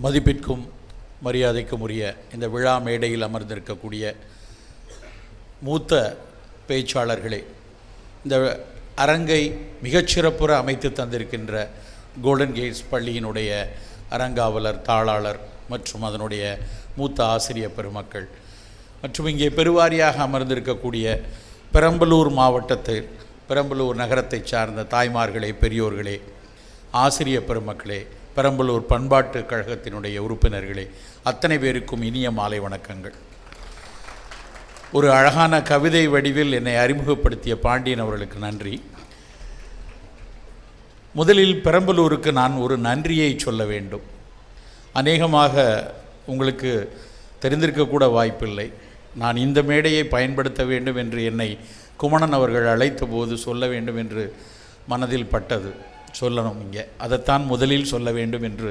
மதிப்பிற்கும் மரியாதைக்கும் உரிய இந்த விழா மேடையில் அமர்ந்திருக்கக்கூடிய மூத்த பேச்சாளர்களே, இந்த அரங்கை மிகச்சிறப்புற அமைத்து தந்திருக்கின்ற கோல்டன் கேட்ஸ் பள்ளியினுடைய அரங்காவலர், தாளாளர் மற்றும் அதனுடைய மூத்த ஆசிரியர் பெருமக்கள் மற்றும் இங்கே பெருவாரியாக அமர்ந்திருக்கக்கூடிய பெரம்பலூர் பெரம்பலூர் நகரத்தை சார்ந்த தாய்மார்களே, பெரியோர்களே, ஆசிரியர் பெருமக்களே, பெரம்பலூர் பண்பாட்டு கழகத்தினுடைய உறுப்பினர்களே, அத்தனை பேருக்கும் இனிய மாலை வணக்கங்கள். ஒரு அழகான கவிதை வடிவில் என்னை அறிமுகப்படுத்திய பாண்டியன் அவர்களுக்கு நன்றி. முதலில் பெரம்பலூருக்கு நான் ஒரு நன்றியை சொல்ல வேண்டும். அநேகமாக உங்களுக்கு தெரிந்திருக்கக்கூட வாய்ப்பில்லை. நான் இந்த மேடையை பயன்படுத்த வேண்டும் என்று என்னை குமணன் அவர்கள் அழைத்த போது சொல்ல வேண்டும் என்று மனதில் பட்டது. சொல்லணும், இங்கே அதைத்தான் முதலில் சொல்ல வேண்டும் என்று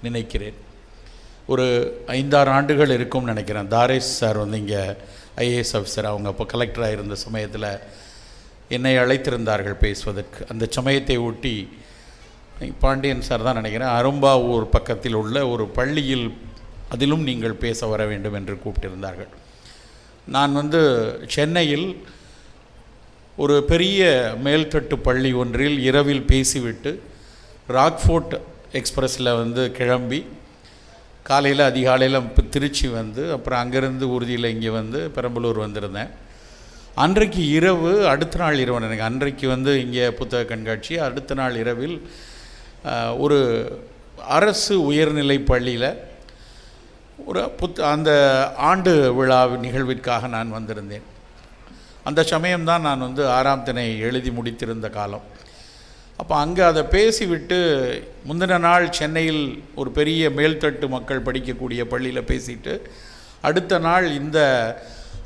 நினைக்கிறேன். ஒரு 5-6 ஆண்டுகள் இருக்கும்னு நினைக்கிறேன். தாரேஷ் சார் இங்கே ஐஏஎஸ் ஆஃபீஸர், அவங்க அப்போ கலெக்டராக இருந்த சமயத்தில் என்னை அழைத்திருந்தார்கள் பேசுவதற்கு. அந்த சமயத்தை ஒட்டி பாண்டியன் சார் தான் நினைக்கிறேன், அரும்பாவூர் பக்கத்தில் உள்ள ஒரு பள்ளியில் அதிலும் நீங்கள் பேச வர வேண்டும் என்று கூப்பிட்டிருந்தார்கள். நான் சென்னையில் ஒரு பெரிய மேல்தட்டு பள்ளி ஒன்றில் இரவில் பேசிவிட்டு ராக்ஃபோர்ட் எக்ஸ்பிரஸில் கிளம்பி காலையில் அதிகாலையில் திருச்சி அப்புறம் அங்கேருந்து ஊர்தியில் இங்கே பெரம்பலூர் வந்திருந்தேன். அன்றைக்கு இரவு, அடுத்த நாள் இரவு எனக்கு அன்றைக்கு இங்கே புத்தக கண்காட்சி, அடுத்த நாள் இரவில் ஒரு அரசு உயர்நிலை பள்ளியில் ஒரு அந்த ஆண்டு விழா நிகழ்விற்காக நான் வந்திருந்தேன். அந்த சமயம்தான் நான் 6ஆம் திணை எழுதி முடித்திருந்த காலம். அப்போ அங்கே அதை பேசிவிட்டு முந்தின நாள் சென்னையில் ஒரு பெரிய மேல்தட்டு மக்கள் படிக்கக்கூடிய பள்ளியில் பேசிட்டு அடுத்த நாள் இந்த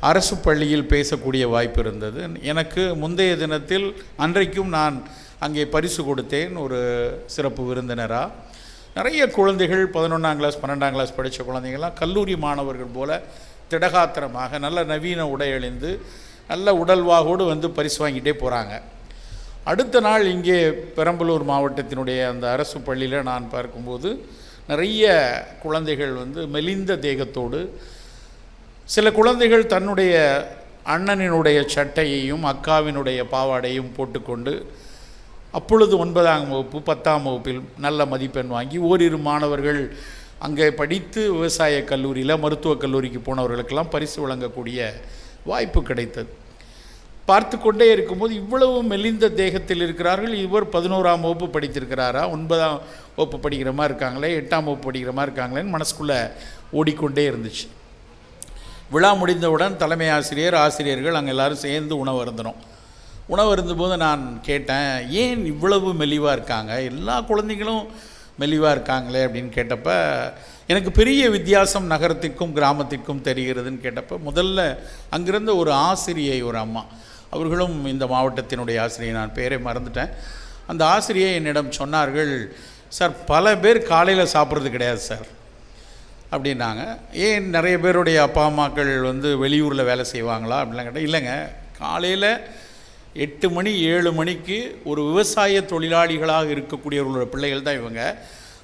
அரசு பள்ளியில் பேசக்கூடிய வாய்ப்பு இருந்தது. எனக்கு முந்தைய தினத்தில் அன்றைக்கும் நான் அங்கே பரிசு கொடுத்தேன் ஒரு சிறப்பு விருந்தினராக. நிறைய குழந்தைகள் 11ஆம் கிளாஸ் 12ஆம் கிளாஸ் படித்த குழந்தைங்கள்லாம் கல்லூரி மாணவர்கள் போல் திடகாத்திரமாக நல்ல நவீன உடை அணிந்து நல்ல உடல்வாகோடு பரிசு வாங்கிட்டே போகிறாங்க. அடுத்த நாள் இங்கே பெரம்பலூர் மாவட்டத்தினுடைய அந்த அரசு பள்ளியில் நான் பார்க்கும்போது நிறைய குழந்தைகள் மெலிந்த தேகத்தோடு, சில குழந்தைகள் தன்னுடைய அண்ணனினுடைய சட்டையையும் அக்காவினுடைய பாவாடையும் போட்டுக்கொண்டு அப்பொழுது 9ஆம் வகுப்பு 10ஆம் வகுப்பில் நல்ல மதிப்பெண் வாங்கி, ஓரிரு மாணவர்கள் அங்கே படித்து விவசாய கல்லூரியில் மருத்துவக் கல்லூரிக்கு போனவர்களுக்கெல்லாம் பரிசு வழங்கக்கூடிய வாய்ப்பு கிடைத்தது. பார்த்து கொண்டே இருக்கும்போது இவ்வளவு மெலிந்த தேகத்தில் இருக்கிறார்கள். இவர் 11ஆம் வகுப்பு படித்திருக்கிறாரா, 9ஆம் வகுப்பு படிக்கிற மாதிரி இருக்காங்களே, 8ஆம் வகுப்பு படிக்கிற மாதிரி இருக்காங்களேன்னு மனசுக்குள்ளே ஓடிக்கொண்டே இருந்துச்சு. விழா முடிந்தவுடன் தலைமை ஆசிரியர்கள் அங்கே எல்லோரும் சேர்ந்து உணவு அருந்தினோம். உணவு அருந்தும்போது நான் கேட்டேன், ஏன் இவ்வளவு மெலிவாக இருக்காங்க, எல்லா குழந்தைகளும் மெலிவாக இருக்காங்களே அப்படின்னு கேட்டப்ப எனக்கு பெரிய வித்தியாசம் நகரத்திற்கும் கிராமத்திற்கும் தெரிகிறதுன்னு கேட்டப்போ, முதல்ல அங்கிருந்த ஒரு ஆசிரியை, ஒரு அம்மா, அவர்களும் இந்த மாவட்டத்தினுடைய ஆசிரியை, நான் பேரை மறந்துட்டேன். அந்த ஆசிரியை என்னிடம் சொன்னார்கள், சார் பல பேர் காலையில் சாப்பிட்றது கிடையாது சார் அப்படின்னாங்க. ஏன் நிறைய பேருடைய அப்பா அம்மாக்கள் வெளியூரில் வேலை செய்வாங்களா அப்படிலாம் கேட்டால், இல்லைங்க, காலையில் 8 மணி 7 மணிக்கு ஒரு விவசாய தொழிலாளிகளாக இருக்கக்கூடியவர்களோட பிள்ளைகள் தான் இவங்க.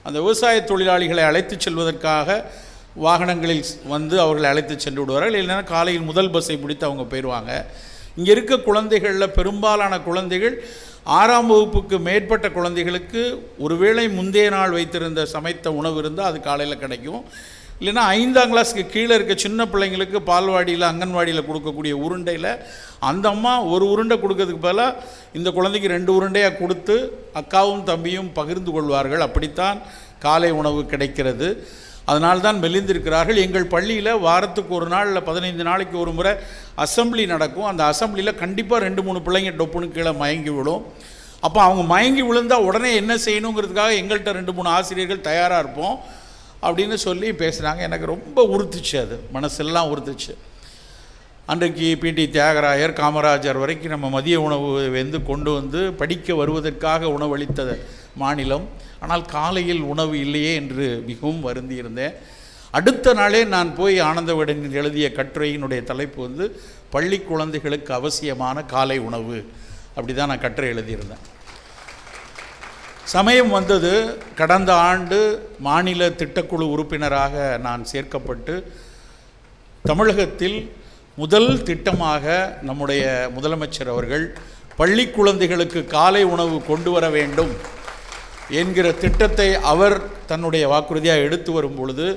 அந்த விவசாய தொழிலாளிகளை அழைத்து செல்வதற்காக வாகனங்களில் அவர்களை அழைத்து சென்று விடுவார்கள். இல்லைன்னா காலையில் முதல் பஸ்ஸை பிடித்து அவங்க போயிடுவாங்க. இங்கே இருக்க குழந்தைகளில் பெரும்பாலான குழந்தைகள் 6ஆம் வகுப்புக்கு மேற்பட்ட குழந்தைகளுக்கு ஒருவேளை முந்தைய நாள் வைத்திருந்த சமைத்த உணவு இருந்தால் அது காலையில் கிடைக்கும். இல்லைன்னா 5ஆம் கிளாஸுக்கு கீழே இருக்க சின்ன பிள்ளைங்களுக்கு பால்வாடியில் அங்கன்வாடியில் கொடுக்கக்கூடிய உருண்டையில் அந்த அம்மா ஒரு உருண்டை கொடுக்கறதுக்கு பதிலாக இந்த குழந்தைக்கு 2 உருண்டையாக கொடுத்து அக்காவும் தம்பியும் பகிர்ந்து கொள்வார்கள். அப்படித்தான் காலை உணவு கிடைக்கிறது. அதனால்தான் மெலிந்திருக்கிறார்கள். எங்கள் பள்ளியில் வாரத்துக்கு ஒரு நாள் இல்லை 15 நாளைக்கு ஒரு முறை அசம்பிளி நடக்கும். அந்த அசம்பிளியில் கண்டிப்பாக 2-3 பிள்ளைங்க டொப்புன்னு கீழே மயங்கி விடும். அப்போ அவங்க மயங்கி விழுந்தால் உடனே என்ன செய்யணுங்கிறதுக்காக எங்கள்கிட்ட 2-3 ஆசிரியர்கள் தயாராக இருப்போம் அப்படின்னு சொல்லி பேசுகிறாங்க. எனக்கு ரொம்ப உறுத்துச்சு, அது மனசெல்லாம் உறுத்துச்சு. அன்றைக்கு பிடி தியாகராயர், காமராஜர் வரைக்கும் நம்ம மதிய உணவு கொண்டு படிக்க வருவதற்காக உணவளித்த மாநிலம். ஆனால் காலையில் உணவு இல்லையே என்று மிகவும் வருந்தி இருந்தேன். அடுத்த நாளே நான் போய் ஆனந்தவிடனில் எழுதிய கட்டுரையினுடைய தலைப்பு பள்ளி குழந்தைகளுக்கு அவசியமான காலை உணவு, அப்படி தான் நான் கட்டுரை எழுதியிருந்தேன். சமயம் வந்தது. கடந்த ஆண்டு மாநில திட்டக்குழு உறுப்பினராக நான் சேர்க்கப்பட்டு தமிழகத்தில் முதல் திட்டமாக நம்முடைய முதலமைச்சர் அவர்கள் பள்ளி குழந்தைகளுக்கு காலை உணவு கொண்டு வர வேண்டும் என்கிற திட்டத்தை அவர் தன்னுடைய வாக்குறுதியாக எடுத்து வரும் பொழுது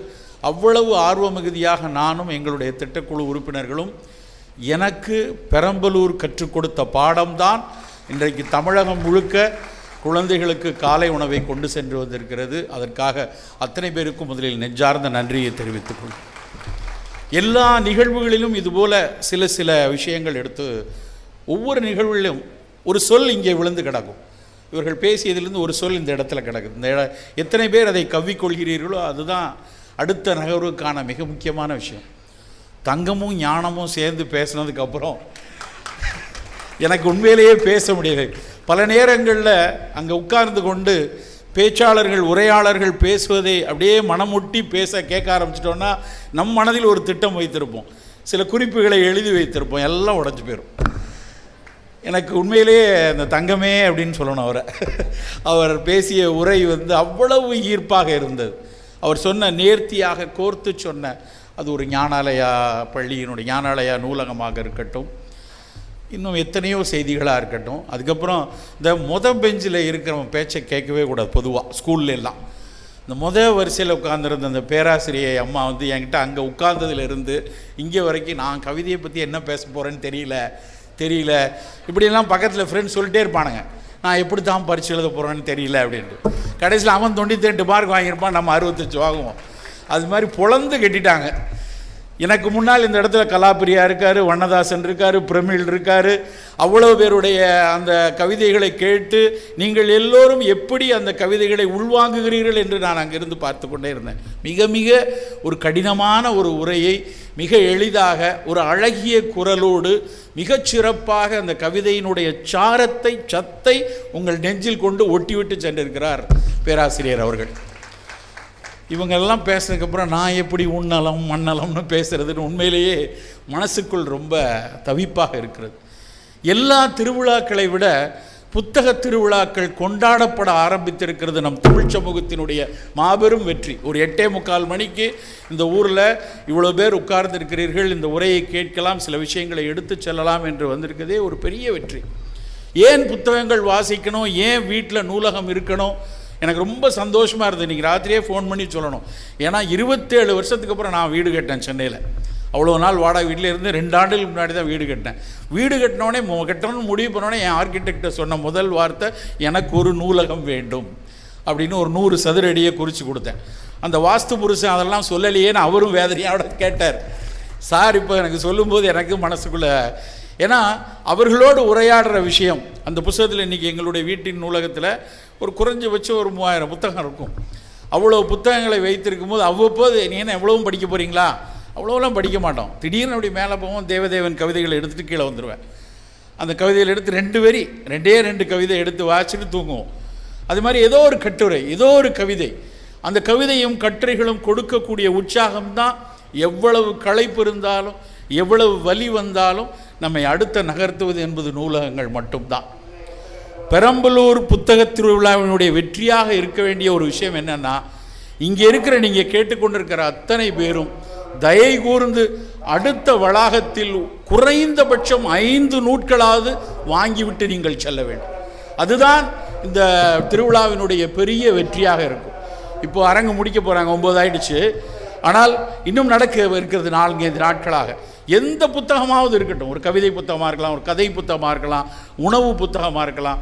அவ்வளவு ஆர்வ மிகுதியாக நானும் எங்களுடைய திட்டக்குழு உறுப்பினர்களும் எனக்கு பெரம்பலூர் கற்றுக் கொடுத்த பாடம்தான் இன்றைக்கு தமிழகம் முழுக்க குழந்தைகளுக்கு காலை உணவை கொண்டு சென்று வந்திருக்கிறது. அதற்காக அத்தனை பேருக்கும் முதலில் நெஞ்சார்ந்த நன்றியை தெரிவித்துக் கொள்கிறேன். எல்லா நிகழ்வுகளிலும் இதுபோல் சில விஷயங்கள் எடுத்து ஒவ்வொரு நிகழ்வுகளிலும் ஒரு சொல் இங்கே விழுந்து கிடக்கும். இவர்கள் பேசியதிலிருந்து ஒரு சொல் இந்த இடத்துல கிடக்குது. எத்தனை பேர் அதை கவ்விக்கொள்கிறீர்களோ அதுதான் அடுத்த நகர்வுக்கான மிக முக்கியமான விஷயம். தங்கமும் ஞானமும் சேர்ந்து பேசினதுக்கப்புறம் எனக்கு உண்மையிலேயே பேச முடியலை. பல நேரங்களில் அங்கே உட்கார்ந்து கொண்டு பேச்சாளர்கள் உரையாளர்கள் பேசுவதை அப்படியே மனமுட்டி பேச கேட்க ஆரம்பிச்சிட்டோன்னா நம் மனதில் ஒரு திட்டம் வைத்திருப்போம், சில குறிப்புகளை எழுதி வைத்திருப்போம், எல்லாம் உடஞ்சி போயிடும். எனக்கு உண்மையிலேயே அந்த தங்கமே அப்படின்னு சொல்லணும் அவரை. அவர் பேசிய உரை அவ்வளவு ஈர்ப்பாக இருந்தது. அவர் சொன்ன நேர்த்தியாக கோர்த்து சொன்ன அது ஒரு ஞானாலயா பள்ளியினுடைய ஞானாலயா நூலகமாக இருக்கட்டும், இன்னும் எத்தனையோ செய்திகளாக இருக்கட்டும். அதுக்கப்புறம் இந்த பெஞ்சில் இருக்கிறவன் பேச்சை கேட்கவே கூடாது. பொதுவாக ஸ்கூல்ல எல்லாம் இந்த வரிசையில் உட்கார்ந்துருந்த அந்த பேராசிரியை அம்மா என்கிட்ட அங்கே உட்கார்ந்ததுலேருந்து இங்கே வரைக்கும் நான் கவிதையை பற்றி என்ன பேச போகிறேன்னு தெரியல இப்படியெல்லாம் பக்கத்தில் ஃப்ரெண்ட்ஸ் சொல்லிட்டே இருப்பானுங்க, நான் எப்படி தான் பரிசு எழுத போகிறேன்னு தெரியல அப்படின்ட்டு. கடைசியில் அவன் 98 மார்க் வாங்கியிருப்பான், நம்ம 65 வாங்குவோம். அது மாதிரி பொழந்து கட்டிட்டாங்க. எனக்கு முன்னால் இந்த இடத்துல கலாப்பிரியா இருக்கார், வண்ணதாசன் இருக்கார், பிரமிழ் இருக்கார். அவ்வளோ பேருடைய அந்த கவிதைகளை கேட்டு நீங்கள் எல்லோரும் எப்படி அந்த கவிதைகளை உள்வாங்குகிறீர்கள் என்று நான் அங்கிருந்து பார்த்து கொண்டே இருந்தேன். மிக மிக ஒரு கடினமான ஒரு உரையை மிக எளிதாக ஒரு அழகிய குரலோடு மிகச்சிறப்பாக அந்த கவிதையினுடைய சத்தை உங்கள் நெஞ்சில் கொண்டு ஒட்டிவிட்டு சென்றிருக்கிறார் பேராசிரியர் அவர்கள். இவங்கெல்லாம் பேசுனதுக்கப்புறம் நான் எப்படி உண்ணலம் மண்ணலம்னு பேசுகிறதுன்னு உண்மையிலேயே மனசுக்குள் ரொம்ப தவிப்பாக இருக்கிறது. எல்லா திருவிழாக்களை விட புத்தக திருவிழாக்கள் கொண்டாடப்பட ஆரம்பித்திருக்கிறது நம் தமிழ் சமூகத்தினுடைய மாபெரும் வெற்றி. ஒரு 8:45 மணிக்கு இந்த ஊரில் இவ்வளோ பேர் உட்கார்ந்திருக்கிறீர்கள், இந்த உரையை கேட்கலாம், சில விஷயங்களை எடுத்து செல்லலாம் என்று வந்திருக்கிறதே ஒரு பெரிய வெற்றி. ஏன் புத்தகங்கள் வாசிக்கணும், ஏன் வீட்டில் நூலகம் இருக்கணும்? எனக்கு ரொம்ப சந்தோஷமாக இருந்தது. இன்றைக்கி ராத்திரியே ஃபோன் பண்ணி சொல்லணும். ஏன்னா 27 வருஷத்துக்கு அப்புறம் நான் வீடு கட்டேன் சென்னையில். அவ்வளோ நாள் வாடகை வீட்டில் இருந்து 2 ஆண்டுகளுக்கு முன்னாடி தான் வீடு கட்டினேன். வீடு கட்டினோடனே கட்டணும்னு முடிவு பண்ணோடனே என் ஆர்கிடெக்டை சொன்ன முதல் வார்த்தை எனக்கு ஒரு நூலகம் வேண்டும் அப்படின்னு ஒரு 100 சதுர அடியை குறித்து கொடுத்தேன். அந்த வாஸ்து புருஷன் அதெல்லாம் சொல்லலையேன்னு அவரும் வேதனையோட கேட்டார். சார் இப்போ எனக்கு சொல்லும்போது எனக்கு மனசுக்குள்ளே, ஏன்னா அவர்களோடு உரையாடுற விஷயம் அந்த புத்தகத்தில் இன்றைக்கி எங்களுடைய வீட்டின் நூலகத்தில் ஒரு குறைஞ்சபட்சம் ஒரு 3000 புத்தகம் இருக்கும். அவ்வளோ புத்தகங்களை வைத்திருக்கும் போது அவ்வப்போது நீ என்ன எவ்வளவும் படிக்க போகிறீங்களா, அவ்வளோலாம் படிக்க மாட்டோம். திடீர்னு அப்படி மேலே போவோம், தேவதேவன் கவிதைகளை எடுத்துகிட்டு கீழே வந்துடுவேன். அந்த கவிதைகள் எடுத்து 2 கவிதை எடுத்து வாசிச்சுட்டு தூங்குவோம். அது மாதிரி ஏதோ ஒரு கட்டுரை, ஏதோ ஒரு கவிதை, அந்த கவிதையும் கட்டுரைகளும் கொடுக்கக்கூடிய உற்சாகம்தான் எவ்வளவு களைப்பு இருந்தாலும் எவ்வளவு வலி வந்தாலும் நம்மை அடுத்த நகர்த்துவது என்பது நூலகங்கள் மட்டும்தான். பெரம்பலூர் புத்தக திருவிழாவினுடைய வெற்றியாக இருக்க வேண்டிய ஒரு விஷயம் என்னன்னா, இங்கே இருக்கிற நீங்கள் கேட்டுக்கொண்டிருக்கிற அத்தனை பேரும் தயை கூர்ந்து அடுத்த வளாகத்தில் குறைந்தபட்சம் 5 நூட்களாவது வாங்கிவிட்டு நீங்கள் செல்ல வேண்டும். அதுதான் இந்த திருவிழாவினுடைய பெரிய வெற்றியாக இருக்கும். இப்போ அரங்கு முடிக்க போகிறாங்க, 9 ஆயிடுச்சு. ஆனால் இன்னும் நடக்க இருக்கிறது 4-5 நாட்களாக. எந்த புத்தகமாவது இருக்கட்டும், ஒரு கவிதை புத்தகமாக இருக்கலாம், ஒரு கதை புத்தகமாக இருக்கலாம், உணவு புத்தகமாக இருக்கலாம்.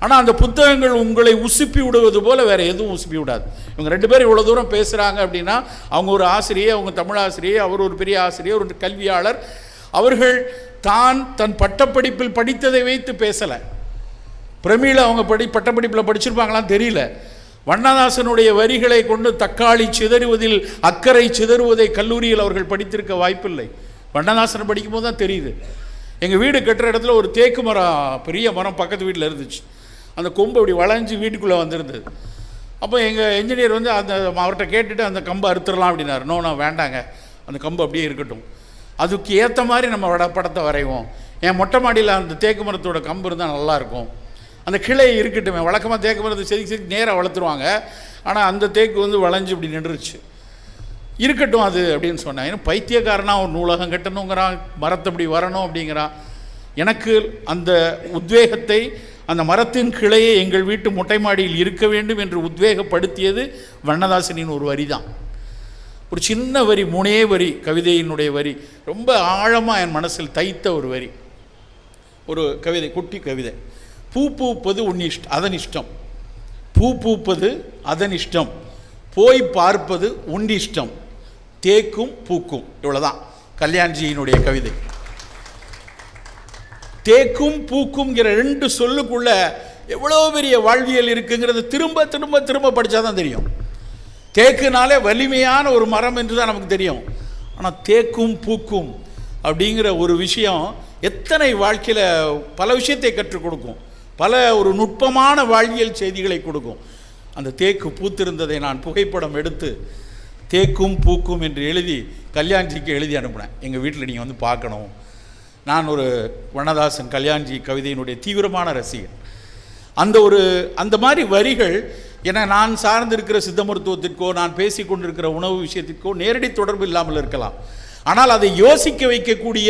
ஆனால் அந்த புத்தகங்கள் உங்களை உசுப்பி விடுவது போல் வேறு எதுவும் உசுப்பி விடாது. இவங்க 2 பேரும் இவ்வளோ தூரம் பேசுகிறாங்க அப்படின்னா அவங்க ஒரு ஆசிரியை, அவங்க தமிழ் ஆசிரியை, அவர் ஒரு பெரிய ஆசிரியர், ஒரு கல்வியாளர். அவர்கள் தன் பட்டப்படிப்பில் படித்ததை வைத்து பேசலை. பிரமிழ அவங்க பட்டப்படிப்பில் படிச்சிருப்பாங்களாம் தெரியல. வண்ணதாசனுடைய வரிகளை கொண்டு தக்காளி சிதறுவதில் அக்கறை சிதறுவதை கல்லூரியில் அவர்கள் படித்திருக்க வாய்ப்பில்லை. வண்ணதாசனை படிக்கும்போது தான் தெரியுது. எங்கள் வீடு கட்டுற இடத்துல ஒரு தேக்கு மரம், பெரிய மரம் பக்கத்து வீட்டில் இருந்துச்சு. அந்த கொம்பு அப்படி வளைஞ்சு வீட்டுக்குள்ளே வந்திருந்தது. அப்போ எங்கள் என்ஜினியர் அவர்கிட்ட கேட்டுட்டு அந்த கம்பை அறுத்துடலாம் அப்படின்னாரு. நான் வேண்டாங்க, அந்த கம்பு அப்படியே இருக்கட்டும், அதுக்கு ஏற்ற மாதிரி நம்ம படத்தை வரைவோம். என் மொட்டை மாடியில் அந்த தேக்கு மரத்தோட கம்பு இருந்தால் நல்லாயிருக்கும் அந்த கிளை இருக்கட்டுமே. வழக்கமாக தேக்கு மரத்தை செதுக்கி நேராக வளர்த்துருவாங்க. ஆனால் அந்த தேக்கு வந்து வளைஞ்சு இப்படி நின்றுச்சு. இருக்கட்டும் அது அப்படின்னு சொன்னேன். ஏன்னா பைத்தியக்காரனா ஒரு நூலகம் கட்டணுங்கிறான், மரத்தை இப்படி வரணும் அப்படிங்கிறான். எனக்கு அந்த உத்வேகத்தை, அந்த மரத்தின் கிளையை எங்கள் வீட்டு மொட்டை மாடியில் இருக்க வேண்டும் என்று உத்வேகப்படுத்தியது வண்ணதாசனின் ஒரு வரி தான். ஒரு சின்ன வரி, 3 வரி, கவிதையினுடைய வரி, ரொம்ப ஆழமாக என் மனசில் தைத்த ஒரு வரி. ஒரு கவிதை, குட்டி கவிதை. பூ பூப்பது அதன் இஷ்டம், பூ பூப்பது அதன் இஷ்டம், போய் பார்ப்பது உன் இஷ்டம், தேக்கும் பூக்கும். இவ்வளோதான் கல்யாண்ஜியினுடைய கவிதை. தேக்கும் பூக்கும்ங்கிற 2 சொல்லுக்குள்ள எவ்வளோ பெரிய வாழ்வியல் இருக்குங்கிறது திரும்ப திரும்ப திரும்ப படித்தா தான் தெரியும். தேக்குனாலே வலிமையான ஒரு மரம் என்று தான் நமக்கு தெரியும். ஆனால் தேக்கும் பூக்கும் அப்படிங்கிற ஒரு விஷயம் எத்தனை வாழ்க்கையில் பல விஷயத்தை கற்றுக் கொடுக்கும், பல ஒரு நுட்பமான வாழ்வியல் செய்திகளை கொடுக்கும். அந்த தேக்கு பூத்திருந்ததை நான் புகைப்படம் எடுத்து தேக்கும் பூக்கும் என்று எழுதி கல்யாண்ஜிக்கு எழுதி அனுப்பினேன். எங்கள் வீட்டில் நீங்கள் வந்து பார்க்கணும். நான் ஒரு வண்ணதாசன் கல்யாண்ஜி கவிதையினுடைய தீவிரமான ரசிகன். அந்த மாதிரி வரிகள் என நான் சார்ந்திருக்கிற சித்த மருத்துவத்திற்கோ, நான் பேசி கொண்டிருக்கிற உணவு விஷயத்திற்கோ நேரடி தொடர்பு இல்லாமல் இருக்கலாம். ஆனால் அதை யோசிக்க வைக்கக்கூடிய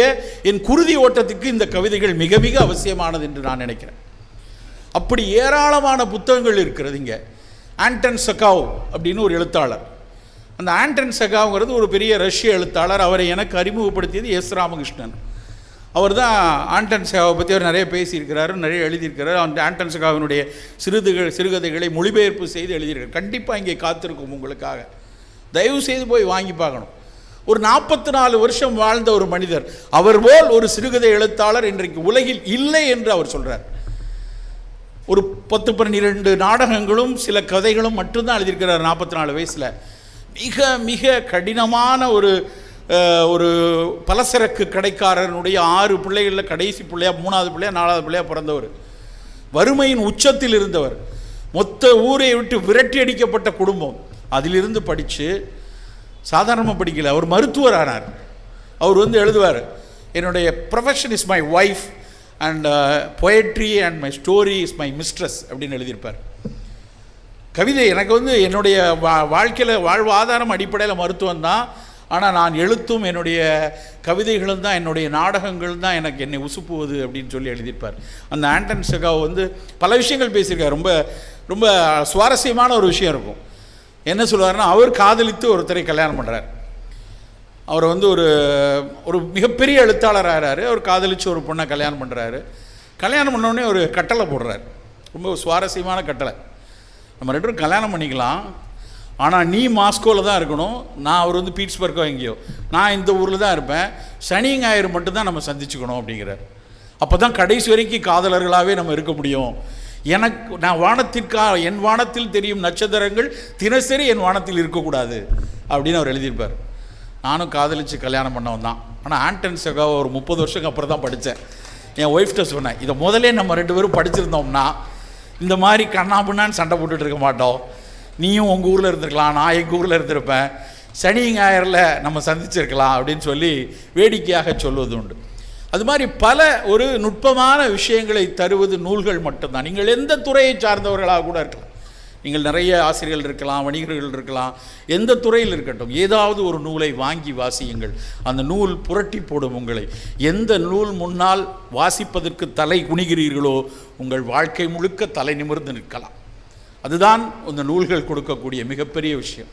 என் குருதி ஓட்டத்துக்கு இந்த கவிதைகள் மிக மிக அவசியமானது என்று நான் நினைக்கிறேன். அப்படி ஏராளமான புத்தகங்கள் இருக்கிறது. இங்கே ஆண்டன் சகாவ் அப்படின்னு ஒரு எழுத்தாளர். அந்த ஆண்டன் சகாவ்ங்கிறது ஒரு பெரிய ரஷ்ய எழுத்தாளர். அவரை எனக்கு அறிமுகப்படுத்தியது எஸ் ராமகிருஷ்ணன். அவர் தான் ஆண்டன் சகாவை பற்றி அவர் நிறைய பேசியிருக்கிறாரு, நிறைய எழுதியிருக்கிறார். அந்த ஆண்டன் சகாவினுடைய சிறுகதைகளை மொழிபெயர்ப்பு செய்து எழுதியிருக்கார். கண்டிப்பாக இங்கே காத்திருக்கும் உங்களுக்காக. தயவு செய்து போய் வாங்கி பார்க்கணும். ஒரு 44 வருஷம் வாழ்ந்த ஒரு மனிதர், அவர் போல் ஒரு சிறுகதை எழுத்தாளர் இன்றைக்கு உலகில் இல்லை என்று அவர் சொல்கிறார். ஒரு 10-12 நாடகங்களும் சில கதைகளும் மட்டும்தான் எழுதியிருக்கிறார் 44 வயசில். மிக மிக கடினமான ஒரு பலசரக்கு கடைக்காரனுடைய 6 பிள்ளைகளில் கடைசி பிள்ளையா, 3வது பிள்ளையா, 4வது பிள்ளையா பிறந்தவர். வறுமையின் உச்சத்தில் இருந்தவர். மொத்த ஊரை விட்டு விரட்டி அடிக்கப்பட்ட குடும்பம். அதிலிருந்து படித்து சாதாரணமாக படிக்கல, அவர் மருத்துவர் ஆனார். அவர் வந்து எழுதுவார், என்னுடைய profession is my wife and poetry and my story is my mistress அப்படின்னு எழுதியிருப்பார். கவிதை எனக்கு வந்து என்னுடைய வாழ்க்கையில் வாழ்வாதாரம் அடிப்படையில் மருத்துவம் தான். ஆனால் நான் எழுத்தும் என்னுடைய கவிதைகளும் தான், என்னுடைய நாடகங்கள் தான் எனக்கு என்னை உசுப்புவது அப்படின்னு சொல்லி எழுதியிருப்பார். அந்த ஆண்டன் சகாவ் வந்து பல விஷயங்கள் பேசியிருக்கார். ரொம்ப ரொம்ப சுவாரஸ்யமான ஒரு விஷயம் இருக்கும். என்ன சொல்லுவார்னா, அவர் காதலித்து ஒருத்தரை கல்யாணம் பண்ணுறார். அவர் வந்து ஒரு மிகப்பெரிய எழுத்தாளர் ஆகிறாரு. அவர் காதலித்து ஒரு பொண்ணை கல்யாணம் பண்ணுறாரு. கல்யாணம் பண்ணோடனே ஒரு கட்டளை போடுறார். ரொம்ப சுவாரஸ்யமான கட்டளை. நம்ம 2 பேரும் கல்யாணம் பண்ணிக்கலாம், ஆனால் நீ மாஸ்கோவில் தான் இருக்கணும், நான் அவர் வந்து பீட்ஸ்பர்க்கோ எங்கேயோ, நான் இந்த ஊரில் தான் இருப்பேன், சனி ஞாயிறு மட்டும்தான் நம்ம சந்திச்சுக்கணும் அப்படிங்கிறார். அப்போ தான் கடைசி வரைக்கும் காதலர்களாகவே நம்ம இருக்க முடியும். என் வானத்தில் தெரியும் நட்சத்திரங்கள் தினசரி என் வானத்தில் இருக்கக்கூடாது அப்படின்னு அவர் எழுதியிருப்பார். நானும் காதலித்து கல்யாணம் பண்ணவன் தான். ஆனால் ஆண்டன் சகாவை ஒரு 30 வருஷத்துக்கு அப்புறம் தான் படித்தேன். என் ஒய்ஃப்ட்ட சொன்னேன், இதை முதலே நம்ம 2 பேரும் படிச்சிருந்தோம்னா இந்த மாதிரி கண்ணாபுண்ணான்னு சண்டை போட்டுட்டு இருக்க மாட்டோம். நீயும் உங்கள் ஊரில் இருந்திருக்கலாம், நான் எங்கள் ஊரில் இருந்திருப்பேன், சனி ஞாயிறில் நம்ம சந்திச்சிருக்கலாம் அப்படின்னு சொல்லி வேடிக்கையாக சொல்வது உண்டு. அது மாதிரி பல ஒரு நுட்பமான விஷயங்களை தருவது நூல்கள் மட்டும்தான். நீங்கள் எந்த துறையை சார்ந்தவர்களாக கூட இருக்கலாம், நீங்கள் நிறைய ஆசிரியர்கள் இருக்கலாம், வணிகர்கள் இருக்கலாம், எந்த துறையில் இருக்கட்டும், ஏதாவது ஒரு நூலை வாங்கி வாசியுங்கள். அந்த நூல் புரட்டி போடும் உங்களை. எந்த நூல் முன்னால் வாசிப்பதற்கு தலை குனிகிறீர்களோ உங்கள் வாழ்க்கை முழுக்க தலை நிமிர்ந்து நிற்கலாம். அதுதான் இந்த நூல்கள் கொடுக்கக்கூடிய மிகப்பெரிய விஷயம்.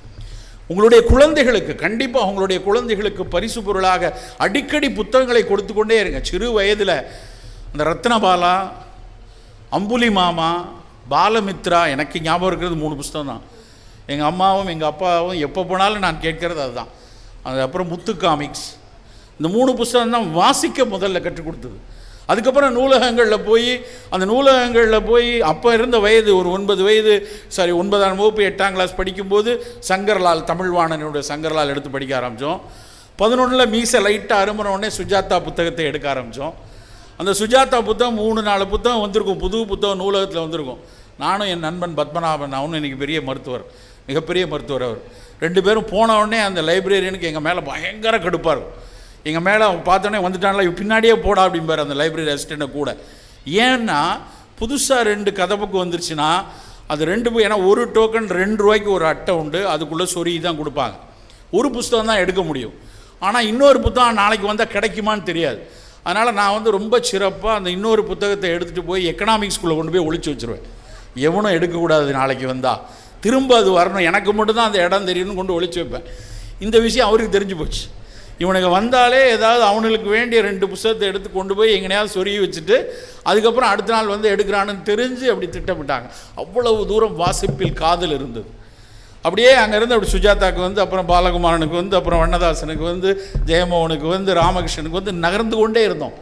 உங்களுடைய குழந்தைகளுக்கு, கண்டிப்பாக உங்களுடைய குழந்தைகளுக்கு பரிசு பொருளாக அடிக்கடி புத்தகங்களை கொடுத்து கொண்டே இருங்க. சிறு வயதில் அந்த ரத்னபாலா, அம்புலி மாமா, பாலமித்ரா, எனக்கு ஞாபகம் இருக்கிறது 3 புத்தகம் தான். எங்கள் அம்மாவும் எங்கள் அப்பாவும் எப்போ போனாலும் நான் கேட்கறது அதுதான். அதுக்கப்புறம் முத்து காமிக்ஸ், இந்த 3 புத்தகம் தான் வாசிக்க முதல்ல கற்றுக் கொடுத்தது. அதுக்கப்புறம் நூலகங்களில் போய் அப்போ இருந்த வயது ஒரு 9 வயது, 9ஆம் வகுப்பு 8ஆம் கிளாஸ் படிக்கும்போது சங்கர்லால், தமிழ்வாணனுடைய சங்கர்லால் எடுத்து படிக்க ஆரம்பித்தோம். 11 மீசை லைட்டாக அருமனோடனே சுஜாதா புத்தகத்தை எடுக்க ஆரம்பித்தோம். அந்த சுஜாதா புத்தகம் 3-4 புத்தகம் வந்திருக்கும், புது புத்தகம் நூலகத்தில் வந்திருக்கும். நானும் என் நண்பன் பத்மநாபன், அவனும் இன்றைக்கி பெரிய மருத்துவர், மிகப்பெரிய மருத்துவர். அவர் 2 பேரும் போன உடனே அந்த லைப்ரரியனுக்கு எங்கள் மேலே பயங்கர கடுப்பாக இருக்கும். எங்கள் மேலே பார்த்தோன்னே வந்துட்டாங்களா, பின்னாடியே போடா அப்படிம்பார் அந்த லைப்ரரி அசிஸ்டண்ட்டை கூட. ஏன்னா புதுசாக 2 கதை புக்கு வந்துருச்சுன்னா அது 2 ஏன்னா ஒரு டோக்கன் 2 ரூபாய்க்கு ஒரு அட்டை உண்டு, அதுக்குள்ளே சொருகி தான் கொடுப்பாங்க. ஒரு புத்தகம் தான் எடுக்க முடியும். ஆனால் இன்னொரு புத்தகம் நாளைக்கு வந்தால் கிடைக்குமான்னு தெரியாது. அதனால் நான் வந்து ரொம்ப சிறப்பாக அந்த இன்னொரு புத்தகத்தை எடுத்துகிட்டு போய் எக்கனாமிக்ஸ் ஸ்கூலில் கொண்டு போய் ஒழிச்சு வச்சுருவேன். எவனும் எடுக்கக்கூடாது, நாளைக்கு வந்தால் திரும்ப அது வரணும், எனக்கு மட்டும்தான் அந்த இடம் தெரியணும்னு கொண்டு ஒழிச்சு வைப்பேன். இந்த விஷயம் அவருக்கு தெரிஞ்சு போச்சு. இவனுக்கு வந்தாலே ஏதாவது அவனுக்கு வேண்டிய 2 புத்தகத்தை எடுத்து கொண்டு போய் எங்கனையாவது சொருகி வச்சுட்டு அதுக்கப்புறம் அடுத்த நாள் வந்து எடுக்கிறான்னு தெரிஞ்சு அப்படி திட்டமிட்டாங்க. அவ்வளவு தூரம் வாசிப்பில் காதல் இருந்தது. அப்படியே அங்கேருந்து அப்படி சுஜாதாவுக்கு வந்து, அப்புறம் பாலகுமாரனுக்கு வந்து, அப்புறம் வண்ணதாசனுக்கு வந்து, ஜெயமோகனுக்கு வந்து, ராமகிருஷ்ணனுக்கு வந்து நகர்ந்து கொண்டே இருந்தோம்.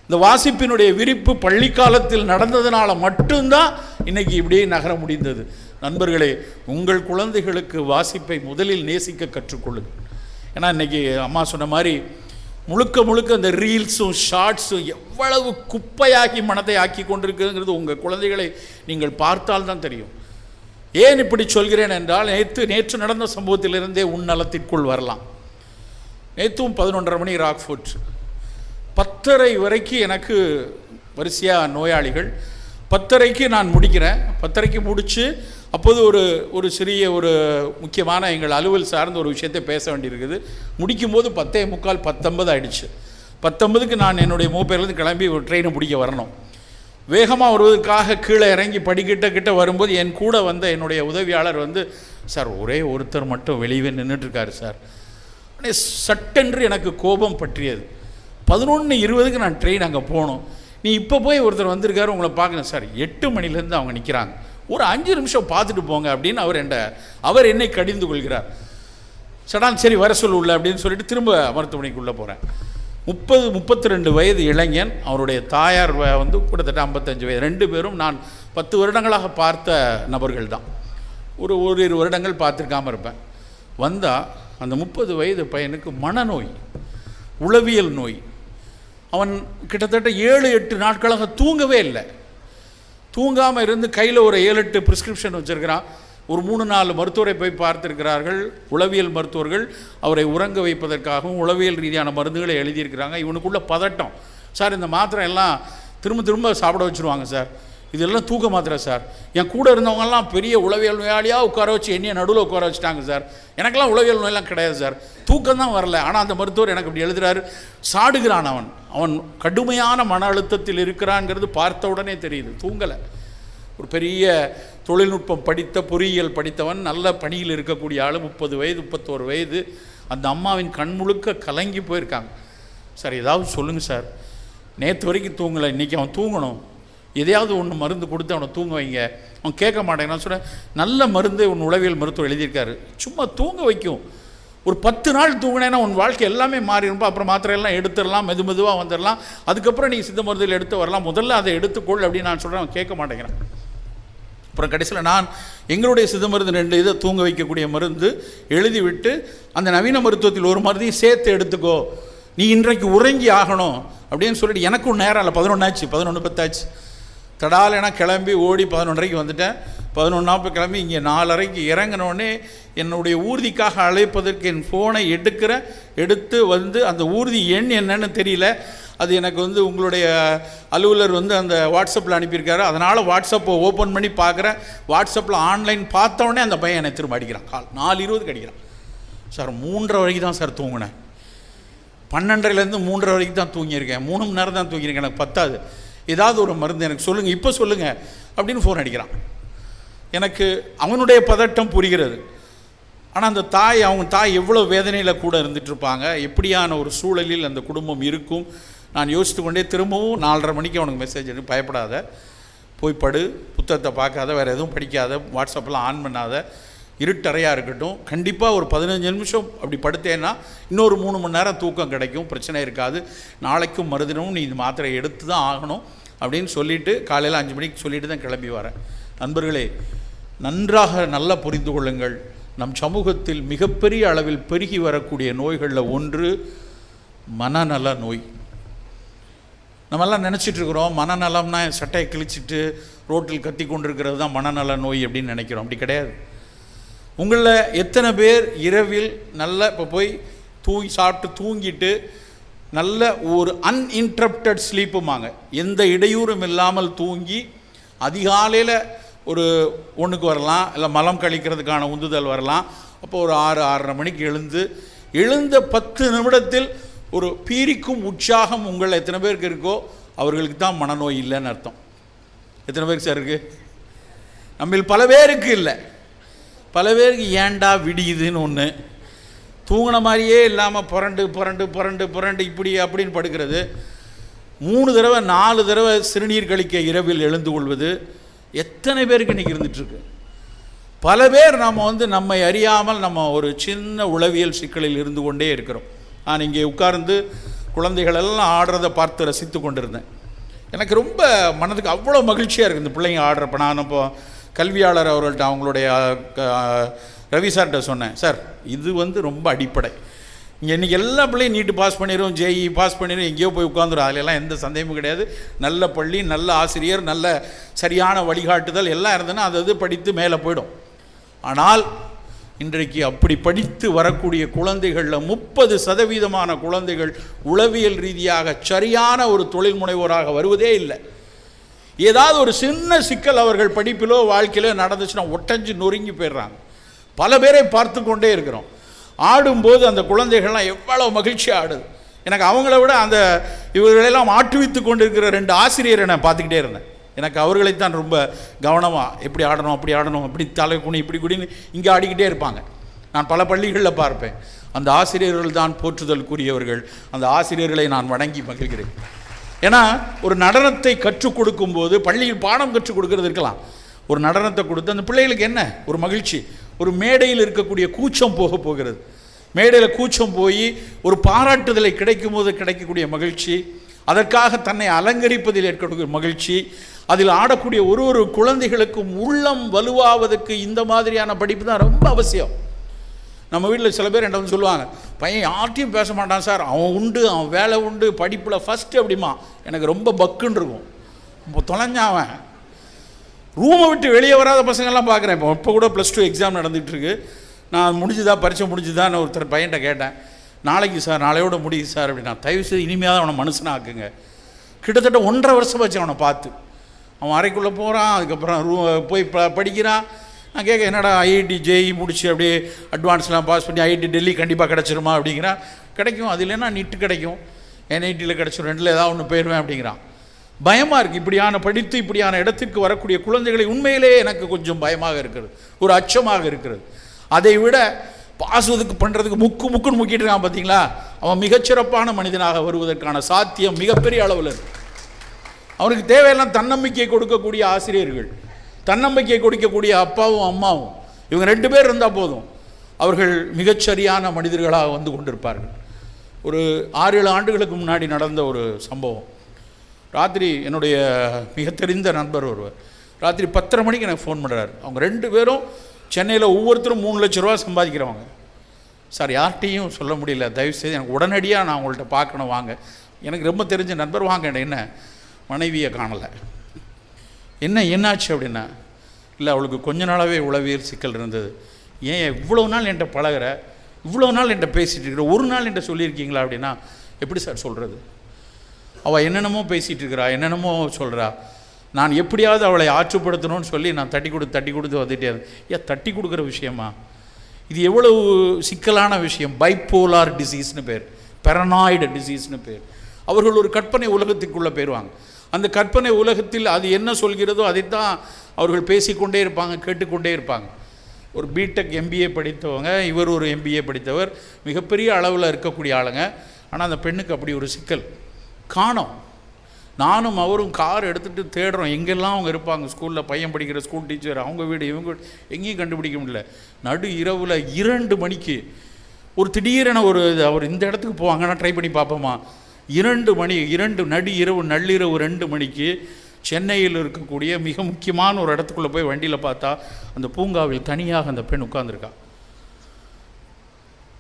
இந்த வாசிப்பினுடைய விரிப்பு பள்ளிக்காலத்தில் நடந்ததுனால மட்டும்தான் இன்றைக்கி இப்படியே நகர முடிந்தது. நண்பர்களே, உங்கள் குழந்தைகளுக்கு வாசிப்பை முதலில் நேசிக்க கற்றுக்கொள்ளுங்கள். ஏன்னா இன்றைக்கி அம்மா சொன்ன மாதிரி முழுக்க முழுக்க அந்த ரீல்ஸும் ஷார்ட்ஸும் எவ்வளவு குப்பையாகி மனதை ஆக்கி கொண்டிருக்குங்கிறது உங்கள் குழந்தைகளை நீங்கள் பார்த்தால் தான் தெரியும். ஏன் இப்படி சொல்கிறேன் என்றால், நேற்று நடந்த சம்பவத்திலிருந்தே உன்னலத்திற்குள் வரலாம். நேற்றும் 11:30 மணி ராக்ஃபோர்ட், 10:30 வரைக்கும் எனக்கு வரிசையாக நோயாளிகள். 10:30க்கு நான் முடிக்கிறேன். 10:30க்கு முடித்து அப்போது ஒரு சிறிய ஒரு முக்கியமான எங்கள் அலுவல் சார்ந்த ஒரு விஷயத்தை பேச வேண்டியிருக்குது. முடிக்கும்போது 10:45 10:50 ஆகிடுச்சு. 10:50க்கு நான் என்னுடைய மூப்பேர்லேருந்து கிளம்பி ஒரு ட்ரெயினை பிடிக்க வரணும். வேகமாக வருவதற்காக கீழே இறங்கி படிக்கிட்ட வரும்போது என் கூட வந்த என்னுடைய உதவியாளர் வந்து, சார் ஒரே ஒருத்தர் மட்டும் வெளியே நின்றுட்டுருக்காரு சார். சட்டென்று எனக்கு கோபம் பற்றியது. 11:20க்கு நான் ட்ரெயின் அங்கே போகணும். நீ இப்போ போய் ஒருத்தர் வந்திருக்காரு, உங்களை பார்க்கணும் சார். 8 மணிலேருந்து அவங்க நிற்கிறாங்க, ஒரு 5 நிமிஷம் பார்த்துட்டு போங்க அப்படின்னு அவர் என்னை கடிந்து கொள்கிறார். சடான் சரி வர சொல்ல உள்ள அப்படின்னு சொல்லிட்டு திரும்ப மருத்துவமனைக்குள்ளே போகிறேன். 32 வயது இளைஞன், அவருடைய தாயார் வந்து கிட்டத்தட்ட 55 வயது. 2 பேரும் நான் 10 வருடங்களாக பார்த்த நபர்கள் தான். ஒரு வருடங்கள் பார்த்துருக்காமல் இருப்பேன். வந்தால் அந்த 30 வயது பையனுக்கு மனநோய், உளவியல் நோய். அவன் கிட்டத்தட்ட 7-8 நாட்களாக தூங்கவே இல்லை. தூங்காமல் இருந்து கையில் ஒரு 7-8 ப்ரிஸ்கிரிப்ஷன் வச்சுருக்கிறான். ஒரு 3-4 மருத்துவரை போய் பார்த்துருக்கிறார்கள். உளவியல் மருத்துவர்கள் அவரை உறங்க வைப்பதற்காகவும் உளவியல் ரீதியான மருந்துகளை எழுதியிருக்கிறாங்க. இவனுக்குள்ள பதட்டம், சார் இந்த மாத்திரை எல்லாம் திரும்ப சாப்பிட வச்சுருவாங்க சார், இதெல்லாம் தூக்க மாத்திரை சார். என் கூட இருந்தவங்கெல்லாம் பெரிய உளவியல் நோயாளியாக உட்கார வச்சு என்னைய நடுவில் உட்கார வச்சுட்டாங்க சார். எனக்கெல்லாம் உளவியல் நோயெல்லாம் கிடையாது சார், தூக்கம் தான் வரல. ஆனால் அந்த மருத்துவர் எனக்கு இப்படி எழுதுகிறாரு. சாடுகிறான். அவன் கடுமையான மன அழுத்தத்தில் இருக்கிறான்ங்கிறது பார்த்த உடனே தெரியுது. தூங்கலை. ஒரு பெரிய தொழில்நுட்பம் படித்த, பொறியியல் படித்தவன், நல்ல பணியில் இருக்கக்கூடிய ஆள், 30 வயது 31 வயது. அந்த அம்மாவின் கண் முழுக்க கலங்கி போயிருக்காங்க. சார் ஏதாவது சொல்லுங்கள் சார், நேற்று வரைக்கும் தூங்கலை, இன்றைக்கி அவன் தூங்கணும், எதையாவது ஒன்று மருந்து கொடுத்து அவனை தூங்க வைங்க. அவன் கேட்க மாட்டேங்க. நான் சொன்னேன், நல்ல மருந்து உன் உளவியல் மருத்துவர் எழுதியிருக்காரு, சும்மா தூங்க வைக்கும். ஒரு 10 நாள் தூங்கினேன்னா உன் வாழ்க்கை எல்லாமே மாறிடும்பா. அப்புறம் மாத்திரையெல்லாம் எடுத்துடலாம், மெதுவாக வந்துடலாம், அதுக்கப்புறம் நீ சித்த மருந்தில் எடுத்து வரலாம், முதல்ல அதை எடுத்துக்கொள் அப்படின்னு நான் சொல்கிறேன். அவன் கேட்க மாட்டேங்கிறான். அப்புறம் கடைசியில் நான் எங்களுடைய சித்த மருந்து 2 இதை தூங்க வைக்கக்கூடிய மருந்து எழுதிவிட்டு, அந்த நவீன மருத்துவத்தில் ஒரு மருந்தையும் சேர்த்து எடுத்துக்கோ, நீ இன்றைக்கு உறங்கி ஆகணும் அப்படின்னு சொல்லிட்டு, எனக்கும் நேரம் இல்லை. 11 ஆச்சு, 11:10 ஆச்சு. தடாலனா கிளம்பி ஓடி 11:30க்கு வந்துட்டேன். 11:40 கிளம்பி இங்கே 4:30க்கு இறங்கினோடனே என்னுடைய ஊர்திக்காக அழைப்பதற்கு என் ஃபோனை எடுத்து வந்து அந்த ஊர்தி எண் என்னன்னு தெரியல. அது எனக்கு வந்து உங்களுடைய அலுவலர் வந்து அந்த வாட்ஸ்அப்பில் அனுப்பியிருக்காரு. அதனால் வாட்ஸ்அப்பை ஓப்பன் பண்ணி பார்க்குறேன். வாட்ஸ்அப்பில் ஆன்லைன் பார்த்தோடனே அந்த பையன் என்னை திரும்ப அடிக்கிறான். கால் 4:20க்கு அடிக்கிறான். சார் 3:30 வரைக்கும் தான் சார் தூங்கினேன், 12:30லேருந்து 3:30 வரைக்கும் தான் தூங்கியிருக்கேன், 3 மணி நேரம் தான் தூங்கியிருக்கேன், எனக்கு பத்தாது, ஏதாவது ஒரு மருந்து எனக்கு சொல்லுங்கள், இப்போ சொல்லுங்கள் அப்படின்னு ஃபோன் அடிக்கிறான். எனக்கு அவனுடைய பதட்டம் புரிகிறது. ஆனால் அந்த அவங்க தாய் எவ்வளோ வேதனையில் கூட இருந்துகிட்ருப்பாங்க, எப்படியான ஒரு சூழலில் அந்த குடும்பம் இருக்கும். நான் யோசித்து கொண்டே திரும்பவும் 4:30 மணிக்கு அவனுக்கு மெசேஜ் அனுப்பி, பயப்படாத, போய் படு, புத்தகத்தை பார்க்காத, வேறு எதுவும் படிக்காத, வாட்ஸ்அப்பெலாம் ஆன் பண்ணாத, இருட்டறையாக இருக்கட்டும், கண்டிப்பாக ஒரு 15 நிமிஷம் அப்படி படுத்தேன்னா இன்னொரு 3 மணி நேரம் தூக்கம் கிடைக்கும், பிரச்சனை இருக்காது, நாளைக்கும் மறுதினமும் நீ இந்த மாத்திரை எடுத்து தான் ஆகணும் அப்படின்னு சொல்லிவிட்டு காலையில் 5 மணிக்கு சொல்லிட்டு தான் கிளம்பி வரேன். நண்பர்களே, நன்றாக நல்லா புரிந்து கொள்ளுங்கள், நம் சமூகத்தில் மிகப்பெரிய அளவில் பெருகி வரக்கூடிய நோய்களில் ஒன்று மனநல நோய். நம்மெல்லாம் நினச்சிட்ருக்குறோம் மனநலம்னா சட்டையை கிழிச்சிட்டு ரோட்டில் கத்தி கொண்டிருக்கிறது தான் மனநல நோய் அப்படின்னு நினைக்கிறோம். அப்படி கிடையாது. உங்களில் எத்தனை பேர் இரவில் நல்ல இப்போ போய் சாப்பிட்டு தூங்கிட்டு நல்ல ஒரு அன்இன்டரப்டட் ஸ்லீப்புமாங்க, எந்த இடையூறும் இல்லாமல் தூங்கி அதிகாலையில் ஒரு 1க்கு வரலாம், இல்லை மலம் கழிக்கிறதுக்கான உந்துதல் வரலாம். அப்போ ஒரு 6-6:30 மணிக்கு எழுந்த 10 நிமிடத்தில் ஒரு பீரிக்கும் உற்சாகம் உங்கள் எத்தனை பேருக்கு இருக்கோ அவர்களுக்கு தான் மனநோய் இல்லைன்னு அர்த்தம். எத்தனை பேருக்கு சார் இருக்குது? நம்ம பல பேருக்கு இல்லை. பல பேருக்கு ஏண்டா விடியுதுன்னு ஒன்று, தூங்கின மாதிரியே இல்லாமல் புரண்டு புரண்டு புரண்டு புரண்டு இப்படி அப்படின்னு படுக்கிறது, 3 தடவை 4 தடவை சிறுநீர் கழிக்க இரவில் எழுந்து கொள்வது எத்தனை பேருக்கு இன்றைக்கி இருந்துகிட்ருக்கு. பல பேர் நம்மை அறியாமல் நம்ம ஒரு சின்ன உளவியல் சிக்கலில் இருந்து கொண்டே இருக்கிறோம். நான் இங்கே உட்கார்ந்து குழந்தைகளெல்லாம் ஆடுறதை பார்த்து ரசித்து கொண்டிருந்தேன். எனக்கு ரொம்ப மனதுக்கு அவ்வளோ மகிழ்ச்சியாக இருக்குது. இந்த பிள்ளைங்க ஆடுறப்ப நான் இப்போ கல்வியாளர் அவர்கள்ட்ட, அவங்களுடைய ரவி சார்கிட்ட சொன்னேன், சார் இது ரொம்ப அடிப்படை. இன்றைக்கி எல்லா பிள்ளையும் நீட்டு பாஸ் பண்ணிடும், ஜேஇ பாஸ் பண்ணிடும், எங்கேயோ போய் உட்காந்துரும். அதிலெல்லாம் எந்த சந்தேகமும் கிடையாது. நல்ல பள்ளி, நல்ல ஆசிரியர், நல்ல சரியான வழிகாட்டுதல் எல்லாம் இருந்ததுன்னா அது படித்து மேலே போயிடும். ஆனால் இன்றைக்கு அப்படி படித்து வரக்கூடிய குழந்தைகளில் 30% குழந்தைகள் உளவியல் ரீதியாக சரியான ஒரு தொழில் முனைவோராக வருவதே இல்லை. ஏதாவது ஒரு சின்ன சிக்கல் அவர்கள் படிப்பிலோ வாழ்க்கையிலோ நடந்துச்சுன்னா ஒட்டஞ்சு நொறுங்கி போயிடுறாங்க. பல பேரை பார்த்து கொண்டே இருக்கிறோம். ஆடும்போது அந்த குழந்தைகள்லாம் எவ்வளோ மகிழ்ச்சியாக ஆடுது. எனக்கு அவங்கள விட அந்த இவர்களெல்லாம் ஆட்டுவித்து கொண்டு இருக்கிற 2 ஆசிரியரை நான் பார்த்துக்கிட்டே இருந்தேன். எனக்கு அவர்களைத்தான் ரொம்ப கவனமாக எப்படி ஆடணும், அப்படி ஆடணும், அப்படி தலை குனி இப்படி குடின்னு இங்கே ஆடிக்கிட்டே இருப்பாங்க. நான் பல பள்ளிகளில் பார்ப்பேன். அந்த ஆசிரியர்கள் தான் போற்றுதலுக்குரியவர்கள். அந்த ஆசிரியர்களை நான் வணங்கி மகிழ்கிறேன். ஏன்னா ஒரு நடனத்தை கற்றுக் கொடுக்கும்போது பள்ளியில் பாடம் கற்றுக் கொடுக்கறது இருக்கலாம், ஒரு நடனத்தை கொடுத்து அந்த பிள்ளைகளுக்கு என்ன ஒரு மகிழ்ச்சி, ஒரு மேடையில் இருக்கக்கூடிய கூச்சம் போகிறது. மேடையில் கூச்சம் போய் ஒரு பாராட்டுதலை கிடைக்கும் போது கிடைக்கக்கூடிய மகிழ்ச்சி, அதற்காக தன்னை அலங்கரிப்பதில் ஏற்படக்கூடிய மகிழ்ச்சி, அதில் ஆடக்கூடிய ஒரு குழந்தைகளுக்கும் உள்ளம் வலுவாவதற்கு இந்த மாதிரியான படிப்பு தான் ரொம்ப அவசியம். நம்ம வீட்டில் சில பேர் என்ன சொல்லுவாங்க, பையன் யார்ட்டையும் பேச மாட்டான் சார், அவன் உண்டு, அவன் வேலை உண்டு, படிப்பில் ஃபஸ்ட்டு அப்படிமா. எனக்கு ரொம்ப பக்குன்னு இருக்கும். இப்போ தொலைஞ்சாவன் ரூமை விட்டு வெளியே வராத பசங்கள்லாம் பார்க்குறேன். இப்போ கூட +2 எக்ஸாம் நடந்துகிட்ருக்கு. நான் பரீட்சை முடிஞ்சுதான் ஒருத்தர் பையன்கிட்ட கேட்டேன், நாளைக்கு சார், நாளையோட முடியுது சார் அப்படின்னா. தயவுசெய்து இனிமையாக அவனை மனுஷனாக்குங்க. கிட்டத்தட்ட 1.5 வருஷம் வச்சு அவனை பார்த்து அவன் அறைக்குள்ளே போகிறான், அதுக்கப்புறம் போய் படிக்கிறான். நான் கேட்க, என்னடா ஐஐடி ஜேஇ முடிச்சு அப்படியே அட்வான்ஸ்லாம் பாஸ் பண்ணி ஐஐடி டெல்லி கண்டிப்பாக கிடச்சிருமா அப்படிங்கிறான். கிடைக்கும், அது இல்லைன்னா நிட்டு கிடைக்கும், என்ஐடியில் கிடச்சிரும், 2ல் ஏதாவது ஒன்று போயிடுவேன் அப்படிங்கிறான். பயமாக இருக்குது. இப்படியான படித்து இப்படியான இடத்திற்கு வரக்கூடிய குழந்தைகளை உண்மையிலேயே எனக்கு கொஞ்சம் பயமாக இருக்கிறது, ஒரு அச்சமாக இருக்கிறது. அதை விட பாசுவதுக்கு பண்ணுறதுக்கு முக்குன்னு முக்கிட்டு இருக்கான் பார்த்தீங்களா, அவன் மிகச்சிறப்பான மனிதனாக வருவதற்கான சாத்தியம் மிகப்பெரிய அளவில் இருக்குது. அவனுக்கு தேவையெல்லாம் தன்னம்பிக்கையை கொடுக்கக்கூடிய ஆசிரியர்கள், தன்னம்பிக்கையை கொடுக்கக்கூடிய அப்பாவும் அம்மாவும், இவங்க 2 பேர் இருந்தால் போதும், அவர்கள் மிகச்சரியான மனிதர்களாக வந்து கொண்டிருப்பார்கள். ஒரு 6-7 ஆண்டுகளுக்கு முன்னாடி நடந்த ஒரு சம்பவம். ராத்திரி என்னுடைய மிக தெரிந்த நண்பர் ஒருவர் ராத்திரி 10:30 மணிக்கு எனக்கு ஃபோன் பண்ணுறாரு. அவங்க 2 பேரும் சென்னையில் ஒவ்வொருத்தரும் 3 லட்ச ரூபா சம்பாதிக்கிறவங்க. சார், யார்கிட்டையும் சொல்ல முடியல, தயவுசெய்து எனக்கு உடனடியாக நான் உங்கள்கிட்ட பார்க்கணும், வாங்க. எனக்கு ரொம்ப தெரிஞ்ச நண்பர், வாங்க. என்ன மனைவியை காணலை, என்னாச்சு அப்படின்னா, இல்லை அவளுக்கு கொஞ்ச நாளாகவே உளவியல் சிக்கல் இருந்தது. ஏன் இவ்வளோ நாள் என்கிட்ட பழகிற, இவ்வளோ நாள் என்கிட்ட பேசிகிட்டு இருக்கிற, ஒரு நாள் என்கிட்ட சொல்லியிருக்கீங்களா அப்படின்னா, எப்படி சார் சொல்கிறது, அவள் என்னென்னமோ பேசிகிட்டு இருக்கிறா, என்னென்னமோ சொல்கிறா, நான் எப்படியாவது அவளை ஆற்றுப்படுத்தணும்னு சொல்லி நான் தட்டி கொடுத்து வந்துட்டே ஏன் தட்டி கொடுக்குற விஷயமா, இது எவ்வளவு சிக்கலான விஷயம். பைப்போலார் டிசீஸ்னு பேர், பெரனாய்டு டிசீஸ்னு பேர். அவர்கள் ஒரு கற்பனை உலகத்துக்குள்ளே போயிடுவாங்க. அந்த கற்பனை உலகத்தில் அது என்ன சொல்கிறதோ அதைத்தான் அவர்கள் பேசிக்கொண்டே இருப்பாங்க, கேட்டுக்கொண்டே இருப்பாங்க. ஒரு பிடெக் MBA படித்தவங்க, இவர் ஒரு MBA படித்தவர், மிகப்பெரிய அளவில் இருக்கக்கூடிய ஆளுங்க. ஆனால் அந்த பெண்ணுக்கு அப்படி ஒரு சிக்கல் காணோம். நானும் அவரும் கார் எடுத்துகிட்டு தேடுறோம், எங்கெல்லாம் அவங்க இருப்பாங்க. ஸ்கூலில் பையன் படிக்கிற ஸ்கூல் டீச்சர், அவங்க வீடு, இவங்க எங்கேயும் கண்டுபிடிக்க முடியல. நடு இரவில் 2 மணிக்கு ஒரு திடீரென அவர் இந்த இடத்துக்கு போவாங்கன்னா ட்ரை பண்ணி பார்ப்போமா, 2 மணி, நள்ளிரவு 2 மணிக்கு சென்னையில் இருக்கக்கூடிய மிக முக்கியமான ஒரு இடத்துக்குள்ளே போய் வண்டியில் பார்த்தா அந்த பூங்காவில் தனியாக அந்த பெண் உட்கார்ந்துருக்கா.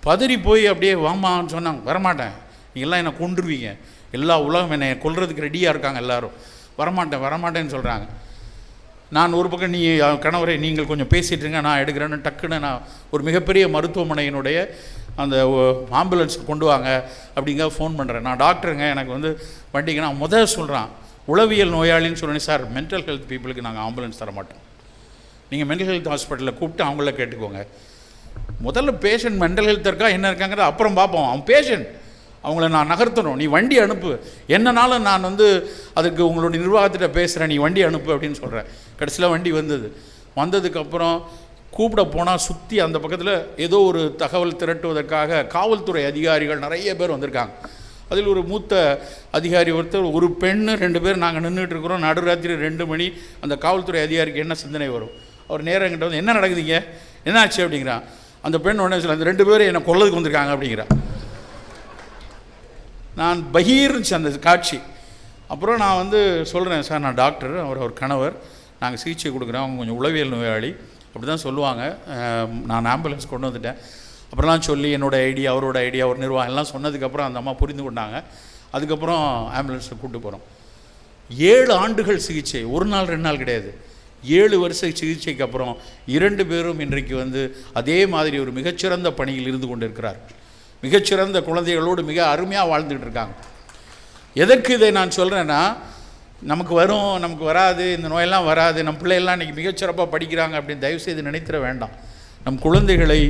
பதறி போய் அப்படியே வாமான்னு சொன்னாங்க. வரமாட்டேன், நீங்கள்லாம் என்னை கொன்றுவீங்க, எல்லா உலகம் என்னை கொல்றதுக்கு ரெடியாக இருக்காங்க, எல்லோரும் வரமாட்டேன்னு சொல்கிறாங்க. நான் ஒரு பக்கம், கணவரை நீங்கள் கொஞ்சம் பேசிட்டுருங்க, நான் எடுக்கிறேன்னு டக்குன்னு நான் ஒரு மிகப்பெரிய மருத்துவமனையினுடைய அந்த ஆம்புலன்ஸ் கொண்டு வாங்க அப்படிங்க ஃபோன் பண்ணுறேன். நான் டாக்டருங்க, எனக்கு வண்டிக்கு நான் சொல்கிறான், உளவியல் நோயாளின்னு சொன்னேன். சார் மென்டல் ஹெல்த் பீப்புளுக்கு நாங்கள் ஆம்புலன்ஸ் தர மாட்டோம், நீங்கள் மென்டல் ஹெல்த் ஹாஸ்பிட்டலில் கூப்பிட்டு அவங்கள கேட்டுக்கோங்க. முதல்ல பேஷண்ட் மென்டல் ஹெல்த் இருக்கா என்ன இருக்காங்கிறத அப்புறம் பார்ப்போம். அவன் பேஷண்ட், அவங்கள நான் நகர்த்தணும், நீ வண்டி அனுப்பு, என்னன்னாலும் நான் அதுக்கு உங்களுடைய நிர்வாகத்திட்ட பேசுகிறேன், நீ வண்டி அனுப்பு அப்படின்னு சொல்கிறேன். கடைசியில் வண்டி வந்ததுக்கப்புறம் கூப்பிட போனால் சுற்றி அந்த பக்கத்தில் ஏதோ ஒரு தகவல் திரட்டுவதற்காக காவல்துறை அதிகாரிகள் நிறைய பேர் வந்திருக்காங்க. அதில் ஒரு மூத்த அதிகாரி ஒருத்தர், ஒரு பெண்ணு, 2 பேர் நாங்கள் நின்றுட்டு இருக்கிறோம். நடுராத்திரி 2 மணி. அந்த காவல்துறை அதிகாரிக்கு என்ன சிந்தனை வரும்? அவர் நேரம் என்கிட்ட வந்து, என்ன நடக்குதுங்க, என்னாச்சு அப்படிங்கிறான். அந்த பெண் உடனே சொல்ல, அந்த 2 பேரும் என்னை கொல்லதுக்கு வந்திருக்காங்க அப்படிங்கிறான். நான் பகீர்னுச்சு அந்த காட்சி. அப்புறம் நான் சொல்கிறேன், சார் நான் டாக்டர், அவர் கணவர், நாங்கள் சிகிச்சை கொடுக்குறோம், அவங்க கொஞ்சம் உளவியல் நோயாளி அப்படி தான் சொல்லுவாங்க, நான் ஆம்புலன்ஸ் கொண்டு வந்துட்டேன் அப்புறம்லாம் சொல்லி என்னோடய ஐடியா அவரோட ஐடியா ஒரு நிர்வாகம் எல்லாம் சொன்னதுக்கப்புறம் அந்த அம்மா புரிந்து கொண்டாங்க. அதுக்கப்புறம் ஆம்புலன்ஸில் கூப்பிட்டு போகிறோம். 7 ஆண்டுகள் சிகிச்சை, 1 நாள் 2 நாள் கிடையாது, 7 வருஷ சிகிச்சைக்கு அப்புறம் 2 பேரும் இன்றைக்கு அதே மாதிரி ஒரு மிகச்சிறந்த பணியில் இருந்து கொண்டு இருக்கிறார். மிகச்சிறந்த குழந்தைகளோடு மிக அருமையாக வாழ்ந்துகிட்டு இருக்காங்க. எதற்கு இதை நான் சொல்கிறேன்னா, நமக்கு வரும் நமக்கு வராது, இந்த நோயெல்லாம் வராது, நம் பிள்ளைகள்லாம் இன்றைக்கி மிகச்சிறப்பாக படிக்கிறாங்க அப்படின்னு தயவுசெய்து நினைத்திட வேண்டாம். நம் குழந்தைகளை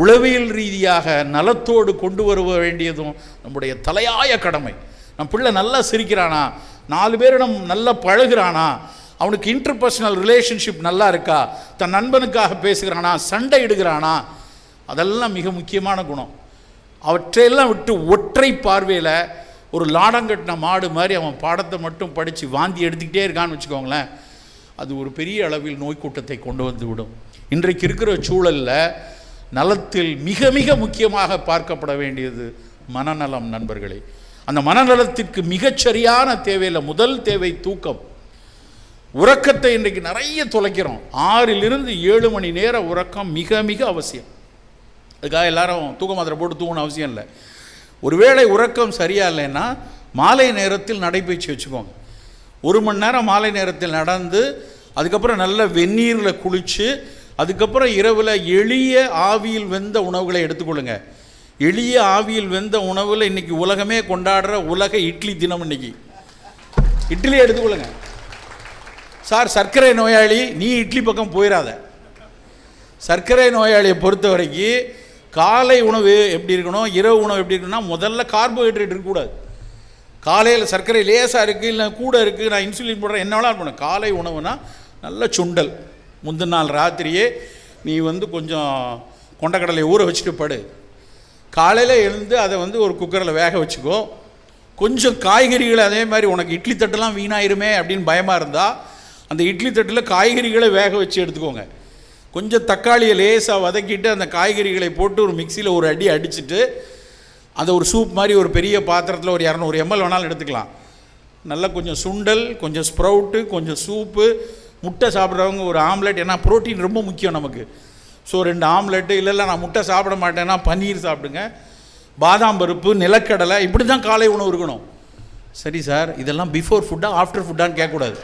உளவியல் ரீதியாக நலத்தோடு கொண்டு வர வேண்டியதும் நம்முடைய தலையாய கடமை. நம் பிள்ளை நல்லா சிரிக்கிறானா, 4 பேரிடம் நல்லா பழகிறானா, அவனுக்கு இன்டர்பர்சனல் ரிலேஷன்ஷிப் நல்லா இருக்கா, தன் நண்பனுக்காக பேசுகிறானா, சண்டை இடுகிறானா, அதெல்லாம் மிக முக்கியமான குணம். அவற்றையெல்லாம் விட்டு ஒற்றை பார்வையில் ஒரு லாடங்கட்டின மாடு மாதிரி அவன் பாடத்தை மட்டும் படித்து வாந்தி எடுத்துக்கிட்டே இருக்கான்னு வச்சுக்கோங்களேன், அது ஒரு பெரிய அளவில் நோய் கூட்டத்தை கொண்டு வந்து விடும். இன்றைக்கு இருக்கிற சூழலில் நலத்தில் மிக மிக முக்கியமாக பார்க்கப்பட வேண்டியது மனநலம். நண்பர்களே, அந்த மனநலத்திற்கு மிகச்சரியான தேவையில் முதல் தேவை தூக்கம். உறக்கத்தை இன்றைக்கு நிறைய தொலைக்கிறோம். 6லிருந்து 7 மணி நேர உறக்கம் மிக மிக அவசியம். அதுக்காக எல்லாரும் தூக்க மாத்திரை போட்டு தூங்கணும் அவசியம் இல்லை. ஒருவேளை உறக்கம் சரியாக இல்லைன்னா மாலை நேரத்தில் நடைபயிற்சி வச்சுக்கோங்க. 1 மணி நேரம் மாலை நேரத்தில் நடந்து, அதுக்கப்புறம் நல்ல வெந்நீரில் குளித்து, அதுக்கப்புறம் இரவில் எளிய ஆவியில் வெந்த உணவுகளை எடுத்துக்கொள்ளுங்க. எளிய ஆவியில் வெந்த உணவில் இன்றைக்கி உலகமே கொண்டாடுற உலக இட்லி தினம். இன்றைக்கி இட்லி எடுத்துக்கொள்ளுங்க. சார் சர்க்கரை நோயாளி, நீ இட்லி பக்கம் போயிடாத. சர்க்கரை நோயாளியை பொறுத்த வரைக்கும் காலை உணவு எப்படி இருக்கணும், இரவு உணவு எப்படி இருக்கணும்னா, முதல்ல கார்போஹைட்ரேட் இருக்கக்கூடாது. காலையில் சர்க்கரை லேசாக இருக்குது, இல்லை கூட இருக்குது, நான் இன்சுலின் போடுறேன், என்ன வேணாலும் பண்ணேன். காலை உணவுனா நல்ல சுண்டல். முந்தின நாள் ராத்திரியே நீ கொஞ்சம் கொண்டக்கடலை ஊற வச்சுட்டு படு. காலையில் எழுந்து அதை ஒரு குக்கரில் வேக வச்சுக்கோ. கொஞ்சம் காய்கறிகளை அதே மாதிரி, உனக்கு இட்லி தட்டெல்லாம் வீணாயிருமே அப்படின்னு பயமாக இருந்தால் அந்த இட்லி தட்டில் காய்கறிகளை வேக வச்சு எடுத்துக்கோங்க. கொஞ்சம் தக்காளியை லேசாக வதக்கிட்டு அந்த காய்கறிகளை போட்டு ஒரு மிக்சியில் ஒரு அடி அடிச்சுட்டு அதை ஒரு சூப் மாதிரி ஒரு பெரிய பாத்திரத்தில் ஒரு 200 ml வேணாலும் எடுத்துக்கலாம். நல்லா கொஞ்சம் சுண்டல், கொஞ்சம் ஸ்ப்ரவுட்டு, கொஞ்சம் சூப்பு, முட்டை சாப்பிட்றவங்க ஒரு ஆம்லெட். ஏன்னா ப்ரோட்டீன் ரொம்ப முக்கியம் நமக்கு. ஸோ 2 ஆம்லெட்டு, இல்லை நான் முட்டை சாப்பிட மாட்டேன்னா பன்னீர் சாப்பிடுங்க. பாதாம் பருப்பு, நிலக்கடலை, இப்படி தான் காலை உணவு இருக்கணும். சரி சார், இதெல்லாம் பிஃபோர் ஃபுட்டா ஆஃப்டர் ஃபுட்டான்னு கேட்கக்கூடாது.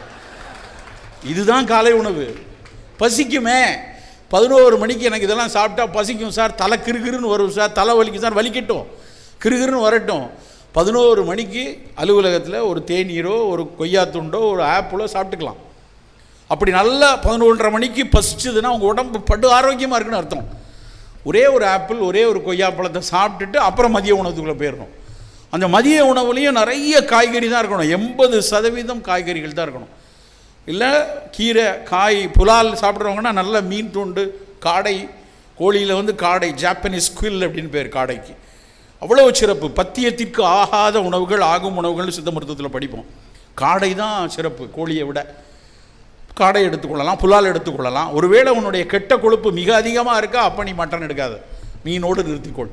இதுதான் காலை உணவு. பசிக்குமே, 11 மணிக்கு எனக்கு இதெல்லாம் சாப்பிட்டா பசிக்கும் சார், தலை கிருகிருன்னு வரும் சார், தலை வலிக்கும் சார், வலிக்கட்டும், கிருகிருன்னு வரட்டும். 11 மணிக்கு அலுவலகத்தில் ஒரு தேநீரோ ஒரு கொய்யா துண்டோ ஒரு ஆப்பிளோ சாப்பிட்டுக்கலாம். அப்படி நல்லா 11:30 மணிக்கு பசிச்சதுன்னா உங்கள் உடம்பு படு ஆரோக்கியமாக இருக்குன்னு அர்த்தம். ஒரே ஒரு ஆப்பிள், ஒரே ஒரு கொய்யா பழத்தை சாப்பிட்டுட்டு அப்புறம் மதிய உணவுக்குள்ளே போயிடணும். அந்த மதிய உணவுலேயும் நிறைய காய்கறி தான் இருக்கணும். 80% காய்கறிகள் தான் இருக்கணும். இல்லை கீரை, காய், புலால் சாப்பிட்றவங்கன்னா நல்ல மீன் துண்டு, காடை, கோழியில் காடை, ஜாப்பனீஸ் குவில் அப்படின்னு பேர் காடைக்கு. அவ்வளோ சிறப்பு. பத்தியத்திற்கு ஆகாத உணவுகள் ஆகும் உணவுகள்னு சித்த மருத்துவத்தில் படிப்போம். காடை தான் சிறப்பு, கோழியை விட. காடை எடுத்துக்கொள்ளலாம், புலால் எடுத்துக்கொள்ளலாம். ஒருவேளை உன்னுடைய கெட்ட கொழுப்பு மிக அதிகமாக இருக்கா, அப்போ நீ மட்டன் எடுக்காத, மீனோடு நிறுத்திக்கொள்.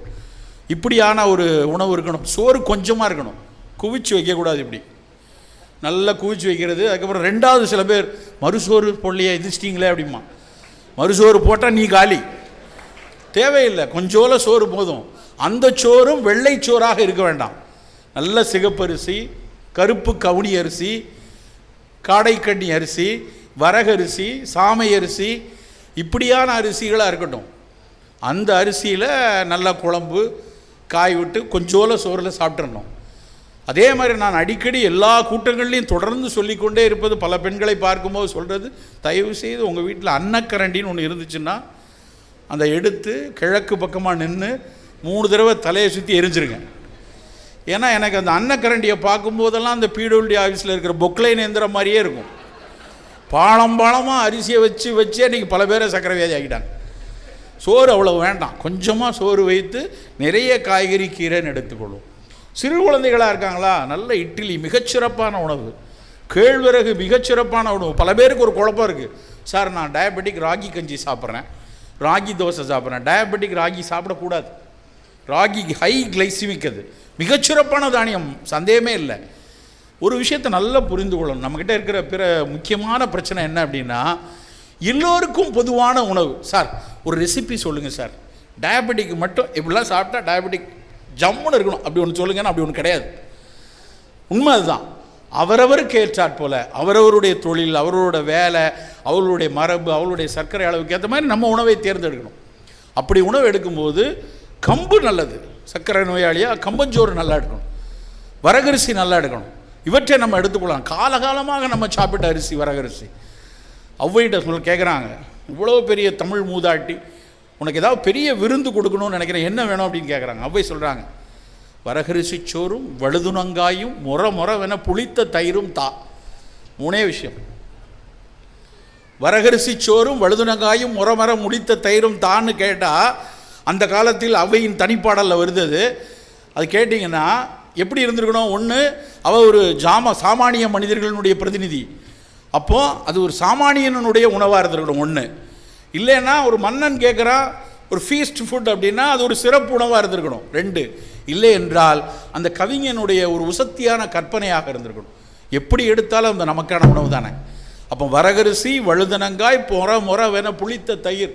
இப்படியான ஒரு உணவு இருக்கணும். சோறு கொஞ்சமாக இருக்கணும், குவிச்சு வைக்கக்கூடாது. இப்படி நல்லா குவிச்சு வைக்கிறது. அதுக்கப்புறம் 2வது சில பேர் மறுசோறு பொல்லையை எதிர்ச்சிட்டிங்களே அப்படிமா. மறுசோறு போட்டால் நீ காலி, தேவையில்லை, கொஞ்சோல சோறு போதும். அந்த சோறும் வெள்ளை சோறாக இருக்க வேண்டாம். நல்ல சிகப்பரிசி, கருப்பு கவுனி அரிசி, காடைக்கண்ணி அரிசி, வரகரிசி, சாமை அரிசி, இப்படியான அரிசிகளாக இருக்கட்டும். அந்த அரிசியில் நல்லா குழம்பு காய் விட்டு கொஞ்சோல சோறில் சாப்பிட்றணும். அதே மாதிரி நான் அடிக்கடி எல்லா கூட்டங்கள்லையும் தொடர்ந்து சொல்லிக்கொண்டே இருப்பது, பல பெண்களை பார்க்கும்போது சொல்கிறது, தயவு செய்து உங்கள் வீட்டில் அன்னக்கரண்டின்னு ஒன்று இருந்துச்சுன்னா அதை எடுத்து கிழக்கு பக்கமாக நின்று 3 தடவை தலையை சுற்றி எரிஞ்சிருங்க. ஏன்னா எனக்கு அந்த அன்னக்கரண்டியை பார்க்கும்போதெல்லாம் அந்த பிடபிள்யூடி ஆஃபீஸில் இருக்கிற பொக்லைன் எந்திரம் மாதிரியே இருக்கும். பாளமாக அரிசியை வச்சே இன்றைக்கி பல பேரை சக்கரை வியாதி ஆகிட்டாங்க. சோறு அவ்வளோ வேண்டாம், கொஞ்சமாக சோறு வைத்து நிறைய காய்கறி கீரைன்னு எடுத்துக்கொள்ளும். சிறு குழந்தைகளாக இருக்காங்களா, நல்ல இட்லி மிகச்சிறப்பான உணவு, கேழ்வரகு மிகச்சிறப்பான உணவு. பல பேருக்கு ஒரு குழப்பம் இருக்குது, சார் நான் டயபெட்டிக் ராகி கஞ்சி சாப்பிட்றேன், ராகி தோசை சாப்பிட்றேன். டயபெட்டிக் ராகி சாப்பிடக்கூடாது. ராகி ஹை கிளைசிமிக், அது மிகச்சிறப்பான தானியம், சந்தேகமே இல்லை. ஒரு விஷயத்தை நல்லா புரிந்து கொள்ளணும். நம்மக்கிட்ட இருக்கிற பிற முக்கியமான பிரச்சனை என்ன அப்படின்னா, எல்லோருக்கும் பொதுவான உணவு. சார் ஒரு ரெசிபி சொல்லுங்கள் சார், டயபெட்டிக் மட்டும் இப்படிலாம் சாப்பிட்டா டயபெட்டிக் ஜம்முன்னு இருக்கணும் அப்படி ஒன்று சொல்லுங்கன்னா அப்படி ஒன்று கிடையாது. உண்மை அதுதான். அவரவருக்கு ஏற்றாற் போல் அவரவருடைய தொழில், அவரோட வேலை, அவர்களுடைய மரபு, அவர்களுடைய சர்க்கரை அளவுக்கு ஏற்ற மாதிரி நம்ம உணவை தேர்ந்தெடுக்கணும். அப்படி உணவு எடுக்கும்போது கம்பு நல்லது, சர்க்கரை நோயாளியாக கம்பஞ்சோறு நல்லா எடுக்கணும், வரகரிசி நல்லா எடுக்கணும். இவற்றை நம்ம எடுத்துக்கொள்ளலாம். காலகாலமாக நம்ம சாப்பிட்ட அரிசி வரகரிசி. ஔவைகிட்ட கேட்குறாங்க, இவ்வளோ பெரிய தமிழ் மூதாட்டி, உனக்கு ஏதாவது பெரிய விருந்து கொடுக்கணும்னு நினைக்கிறேன், என்ன வேணும் அப்படின்னு கேட்குறாங்க. ஔவை சொல்கிறாங்க, வரகரிசி சோறும் வழுதுணங்காயும் முறை புளித்த தயிரும் தா. 3 விஷயம். வரகரிசி சோறும் வழுதுணங்காயும் முறை முடித்த தயிரும் தான்னு கேட்டால் அந்த காலத்தில் ஔவையின் தனிப்பாடலில் வருது. அது கேட்டிங்கன்னா எப்படி இருந்திருக்கணும்? ஒன்று, அவள் ஒரு சாமானிய மனிதர்களுடைய பிரதிநிதி, அப்போது அது ஒரு சாமானியனுடைய உணவாக இருந்திருக்கணும். ஒன்று, இல்லைன்னா ஒரு மன்னன் கேட்குறான் ஒரு ஃபீஸ்ட் ஃபுட் அப்படின்னா அது ஒரு சிறப்பு உணவாக இருந்திருக்கணும். 2, இல்லை என்றால் அந்த கவிஞனுடைய ஒரு உசத்தியான கற்பனையாக இருந்திருக்கணும். எப்படி எடுத்தாலும் அந்த நமக்கான உணவு தானே. அப்போ வரகரிசி வழுதனங்காய் முறை புளித்த தயிர்,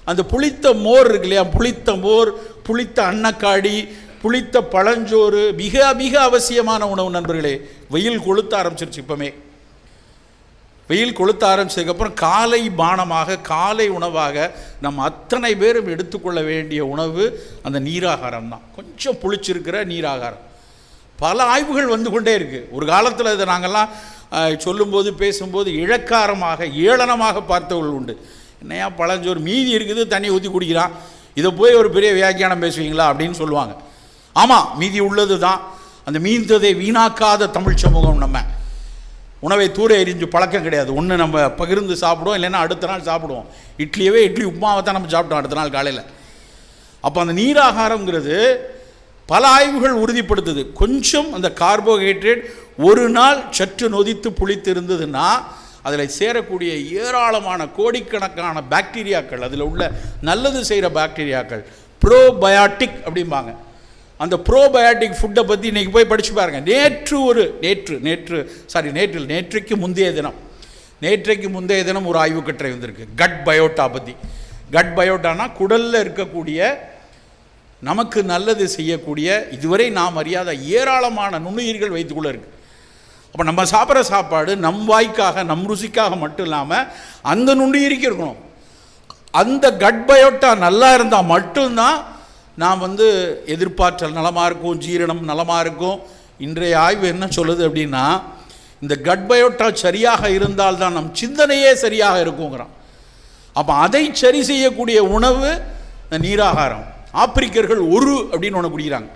அந்த புளித்த மோர் இருக்கு இல்லையா, புளித்த மோர், புளித்த அன்னக்காடி, புளித்த பழஞ்சோறு மிக மிக அவசியமான உணவு நண்பர்களே. வெயில் கொளுத்த ஆரம்பிச்சிருச்சு. இப்போமே வெயில் கொளுத்த ஆரம்பிச்சதுக்கப்புறம் காலை பானமாக, காலை உணவாக நம்ம அத்தனை பேரும் எடுத்துக்கொள்ள வேண்டிய உணவு அந்த நீராகாரம் தான். கொஞ்சம் புளிச்சிருக்கிற நீராகாரம். பல ஆய்வுகள் வந்து கொண்டே இருக்குது. ஒரு காலத்தில் இதை நாங்கள்லாம் சொல்லும்போது பேசும்போது இழக்காரமாக ஏளனமாக பார்த்தவர்கள் உண்டு. என்னையா பழஞ்சோறு மீதி இருக்குது, தண்ணி ஊற்றி குடிக்கிறான், இதை போய் ஒரு பெரிய வியாக்கியானம் பேசுவீங்களா அப்படின்னு சொல்லுவாங்க. ஆமாம், மீதி உள்ளது தான். அந்த மீந்ததை வீணாக்காத தமிழ் சமூகம். நம்ம உணவை தூர எரிஞ்சு பழக்கம் கிடையாது. ஒன்று நம்ம பகிர்ந்து சாப்பிடுவோம், இல்லைன்னா அடுத்த நாள் சாப்பிடுவோம். இட்லி உப்புமாவை தான் நம்ம சாப்பிட்டோம் அடுத்த நாள் காலையில். அப்போ அந்த நீராகாரங்கிறது பல ஆய்வுகள் உறுதிப்படுத்துது. கொஞ்சம் அந்த கார்போஹைட்ரேட் ஒரு நாள் சற்று நொதித்து புளித்து இருந்ததுன்னா அதில் சேரக்கூடிய ஏராளமான கோடிக்கணக்கான பாக்டீரியாக்கள், அதில் உள்ள நல்லது செய்கிற பாக்டீரியாக்கள், ப்ரோபயாட்டிக் அப்படிம்பாங்க. அந்த ப்ரோபயாட்டிக் ஃபுட்டை பற்றி இன்றைக்கி போய் படித்து பாருங்கள். நேற்றைக்கு முந்தைய தினம் ஒரு ஆய்வு கட்டுரை வந்திருக்கு கட் பயோட்டா பற்றி. கட் பயோட்டானா குடலில் இருக்கக்கூடிய நமக்கு நல்லது செய்யக்கூடிய இதுவரை நாம் அறியாத ஏராளமான நுண்ணுயிர்கள் வைத்துக்குள்ளே இருக்குது. அப்போ நம்ம சாப்பிட்ற சாப்பாடு நம் வாய்க்காக, நம் ருசிக்காக மட்டும் இல்லாமல் அந்த நுண்ணுயிரிக்கு இருக்கணும். அந்த கட் பயோட்டா நல்லா இருந்தால் மட்டும்தான் நாம் எதிர்பார்த்தல் நலமாக இருக்கும், ஜீரணம் நலமாக இருக்கும். இன்றைய ஆய்வு என்ன சொல்லுது அப்படின்னா, இந்த கட் பயோட்டா சரியாக இருந்தால்தான் நம் சிந்தனையே சரியாக இருக்குங்கிறான். அப்போ அதை சரி செய்யக்கூடிய உணவு இந்த நீராகாரம். ஆப்பிரிக்கர்கள் ஒரு அப்படின்னு ஒன்று குடிக்கிறாங்க.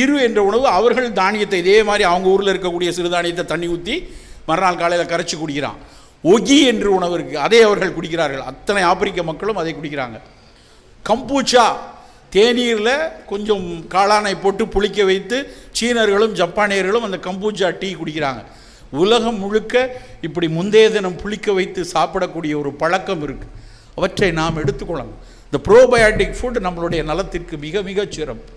இரு என்ற உணவு. அவர்கள் தானியத்தை இதே மாதிரி அவங்க ஊரில் இருக்கக்கூடிய சிறுதானியத்தை தண்ணி ஊற்றி மறுநாள் காலையில் கரைச்சி குடிக்கிறான். ஒகி என்று உணவு இருக்குது, அதை அவர்கள் குடிக்கிறார்கள். அத்தனை ஆப்பிரிக்க மக்களும் அதை குடிக்கிறாங்க. கம்பூச்சா, தேநீரில் கொஞ்சம் காளானை போட்டு புளிக்க வைத்து சீனர்களும் ஜப்பானியர்களும் அந்த கம்பூச்சா டீ குடிக்கிறாங்க. உலகம் முழுக்க இப்படி முந்தைய தினம் புளிக்க வைத்து சாப்பிடக்கூடிய ஒரு பழக்கம் இருக்குது. அவற்றை நாம் எடுத்துக்கொள்ளணும். இந்த ப்ரோபயாட்டிக் ஃபுட் நம்மளுடைய நலத்திற்கு மிக மிக சிறப்பு.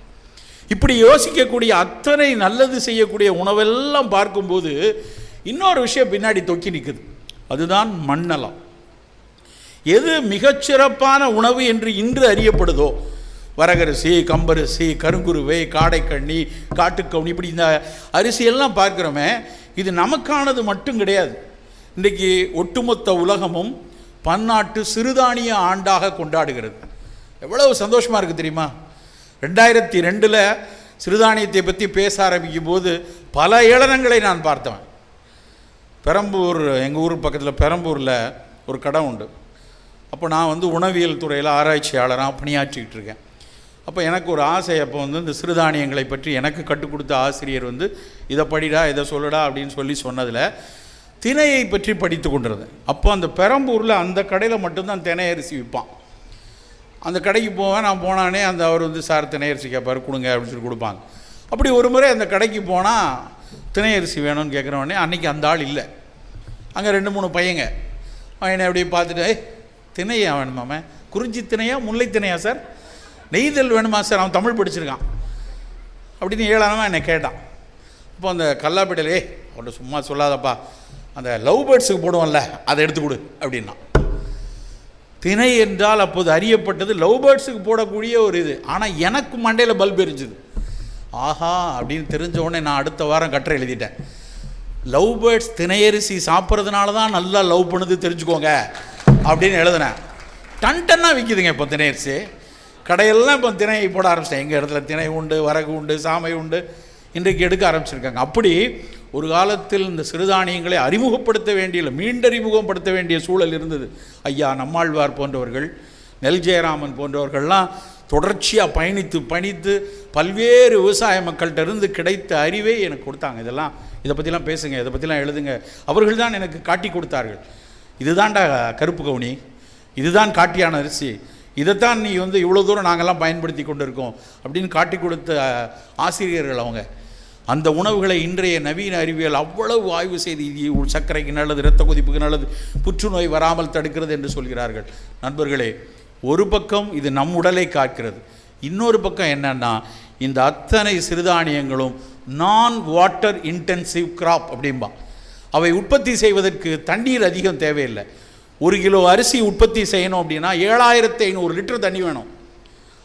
இப்படி யோசிக்கக்கூடிய அத்தனை நல்லது செய்யக்கூடிய உணவெல்லாம் பார்க்கும்போது இன்னொரு விஷயம் பின்னாடி தொக்கி நிற்குது. அதுதான் மண்ணலம். எது மிகச்சிறப்பான உணவு என்று இன்று அறியப்படுதோ, வரகரிசி, கம்பரிசி, கருங்குருவை, காடைக்கண்ணி, காட்டுக்கவுனி, இப்படி இந்த அரிசியெல்லாம் பார்க்குறோமே, இது நமக்கானது மட்டும் கிடையாது. இன்றைக்கி ஒட்டுமொத்த உலகமும் பன்னாட்டு சிறுதானிய ஆண்டாக கொண்டாடுகிறது. எவ்வளவு சந்தோஷமாக இருக்குது தெரியுமா? 2002 சிறுதானியத்தை பற்றி பேச ஆரம்பிக்கும் போது பல ஏளனங்களை நான் பார்த்தவன். பெரம்பூர், எங்கள் ஊர் பக்கத்தில் பெரம்பூரில் ஒரு கடை உண்டு. அப்போ நான் உணவியல் துறையில் ஆராய்ச்சியாளராக பணியாற்றிக்கிட்டு இருக்கேன். அப்போ எனக்கு ஒரு ஆசை. அப்போ இந்த சிறுதானியங்களை பற்றி எனக்கு கற்றுக் கொடுத்த ஆசிரியர் இதை படிடா, இதை சொல்லுடா அப்படின்னு சொன்னதில் திணையை பற்றி படித்து கொண்டிருந்தேன். அப்போ அந்த பெரம்பூரில் அந்த கடையில் மட்டும்தான் தினை அரிசி விற்பான். அந்த கடைக்கு போவேன். நான் போனானே அவர் சார் தினை அரிசி கேட்பார், கொடுங்க அப்படின்னு சொல்லி கொடுப்பாங்க. அப்படி ஒரு முறை அந்த கடைக்கு போனால் தினை அரிசி வேணும்னு கேட்குறவொடனே அன்றைக்கி அந்த ஆள் இல்லை. அங்கே 2-3 பையங்க என்னை அப்படியே பார்த்துட்டு, தினையா வேணுமாமே, குறிஞ்சி தினையா முல்லை தினையா சார், நெய்தல் வேணுமா சார், அவன் தமிழ் படிச்சிருக்கான் அப்படின்னு ஏளனமாக என்னை கேட்டான். அப்போ அந்த கல்லாப்பேட்டையிலே அவன்கிட்ட சும்மா சொல்லாதப்பா, அந்த லவ் பேர்ட்ஸுக்கு போடுவோம்ல அதை எடுத்து கொடு அப்படின்னா. திணை என்றால் அப்போது அறியப்பட்டது லவ் பேர்ட்ஸுக்கு போடக்கூடிய ஒரு இது. ஆனால் எனக்கு மண்டையில் பல்ப் எரிஞ்சுது. ஆஹா அப்படின்னு தெரிஞ்ச உடனே நான் அடுத்த வாரம் கட்டுரை எழுதிட்டேன். லவ் பேர்ட்ஸ் திணையரிசி சாப்பிட்றதுனால தான் நல்லா லவ் பண்ணுது தெரிஞ்சுக்கோங்க அப்படின்னு எழுதினேன். டன்னா விற்கிதுங்க இப்போ திணையரிசி. கடையெல்லாம் இப்போ திணை போட ஆரம்பிச்சிட்டேன். எங்கள் இடத்துல திணை உண்டு, வரகு உண்டு, சாமை உண்டு, இன்றைக்கு எடுக்க ஆரம்பிச்சிருக்காங்க. அப்படி ஒரு காலத்தில் இந்த சிறுதானியங்களை அறிமுகப்படுத்த வேண்டிய, மீண்டறிமுகப்படுத்த வேண்டிய சூழல் இருந்தது. ஐயா நம்மாழ்வார் போன்றவர்கள், நெல் ஜெயராமன் போன்றவர்கள்லாம் தொடர்ச்சியாக பயணித்து பல்வேறு விவசாய மக்கள்கிட்ட இருந்து கிடைத்த அறிவை எனக்கு கொடுத்தாங்க. இதை பற்றிலாம் பேசுங்க, இதை பற்றிலாம் எழுதுங்க. அவர்கள் தான் எனக்கு காட்டி கொடுத்தார்கள். இதுதான்டா கருப்பு கவுனி, இதுதான் காட்டியான அரிசி, இதைத்தான் நீ இவ்வளோ தூரம் நாங்கள்லாம் பயன்படுத்தி கொண்டு இருக்கோம் அப்படின்னு காட்டி கொடுத்த ஆசிரியர்கள் அவங்க. அந்த உணவுகளை இன்றைய நவீன அறிவியல் அவ்வளவு ஆய்வு செய்து இது சர்க்கரைக்கு நல்லது, இரத்த கொதிப்புக்கு நல்லது, புற்றுநோய் வராமல் தடுக்கிறது என்று சொல்கிறார்கள். நண்பர்களே, ஒரு பக்கம் இது நம் உடலை காக்கிறது, இன்னொரு பக்கம் என்னன்னா இந்த அத்தனை சிறுதானியங்களும் நான் வாட்டர் இன்டென்சிவ் கிராப் அப்படின்பா. அவை உற்பத்தி செய்வதற்கு தண்ணீர் அதிகம் தேவையில்லை. 1 கிலோ அரிசி உற்பத்தி செய்யணும் அப்படின்னா 7500 லிட்டர் தண்ணி வேணும்.